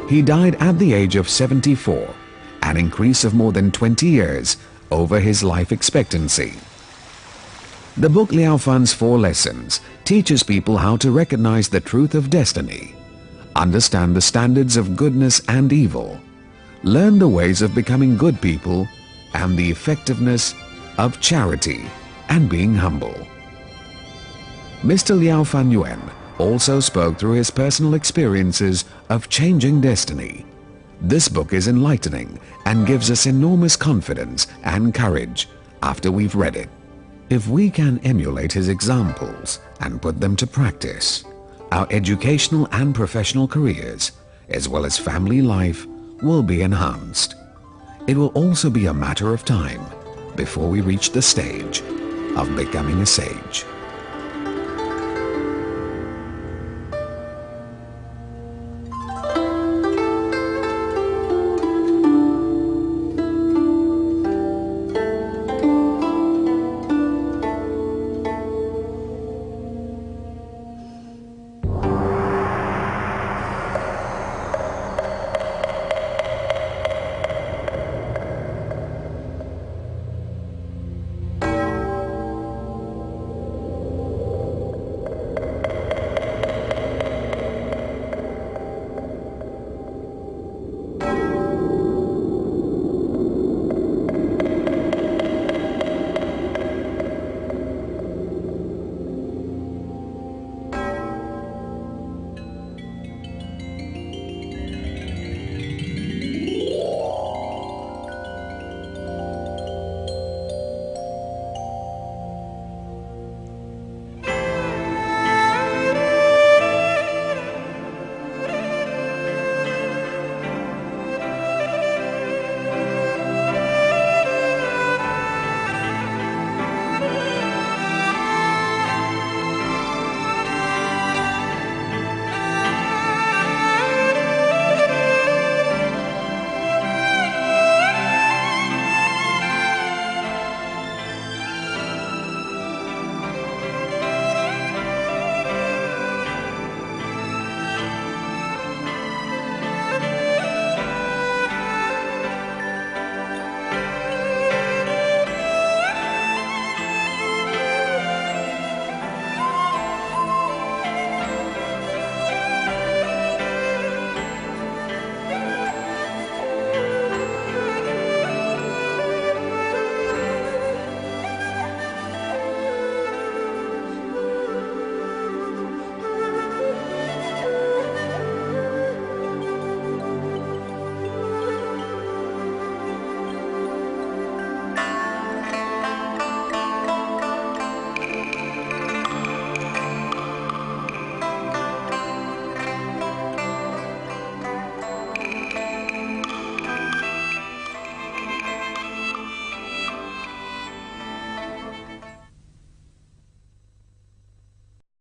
He died at the age of 74, an increase of more than 20 years over his life expectancy. The book Liaofans Four Lessons teaches people how to recognize the truth of destiny, understand the standards of goodness and evil, learn the ways of becoming good people, and the effectiveness of charity and being humble. Mr. Liaofan Yuan also spoke through his personal experiences of changing destiny. This book is enlightening and gives us enormous confidence and courage after we've read it. If we can emulate his examples and put them to practice, our educational and professional careers, as well as family life, will be enhanced. It will also be a matter of time before we reach the stage of becoming a sage.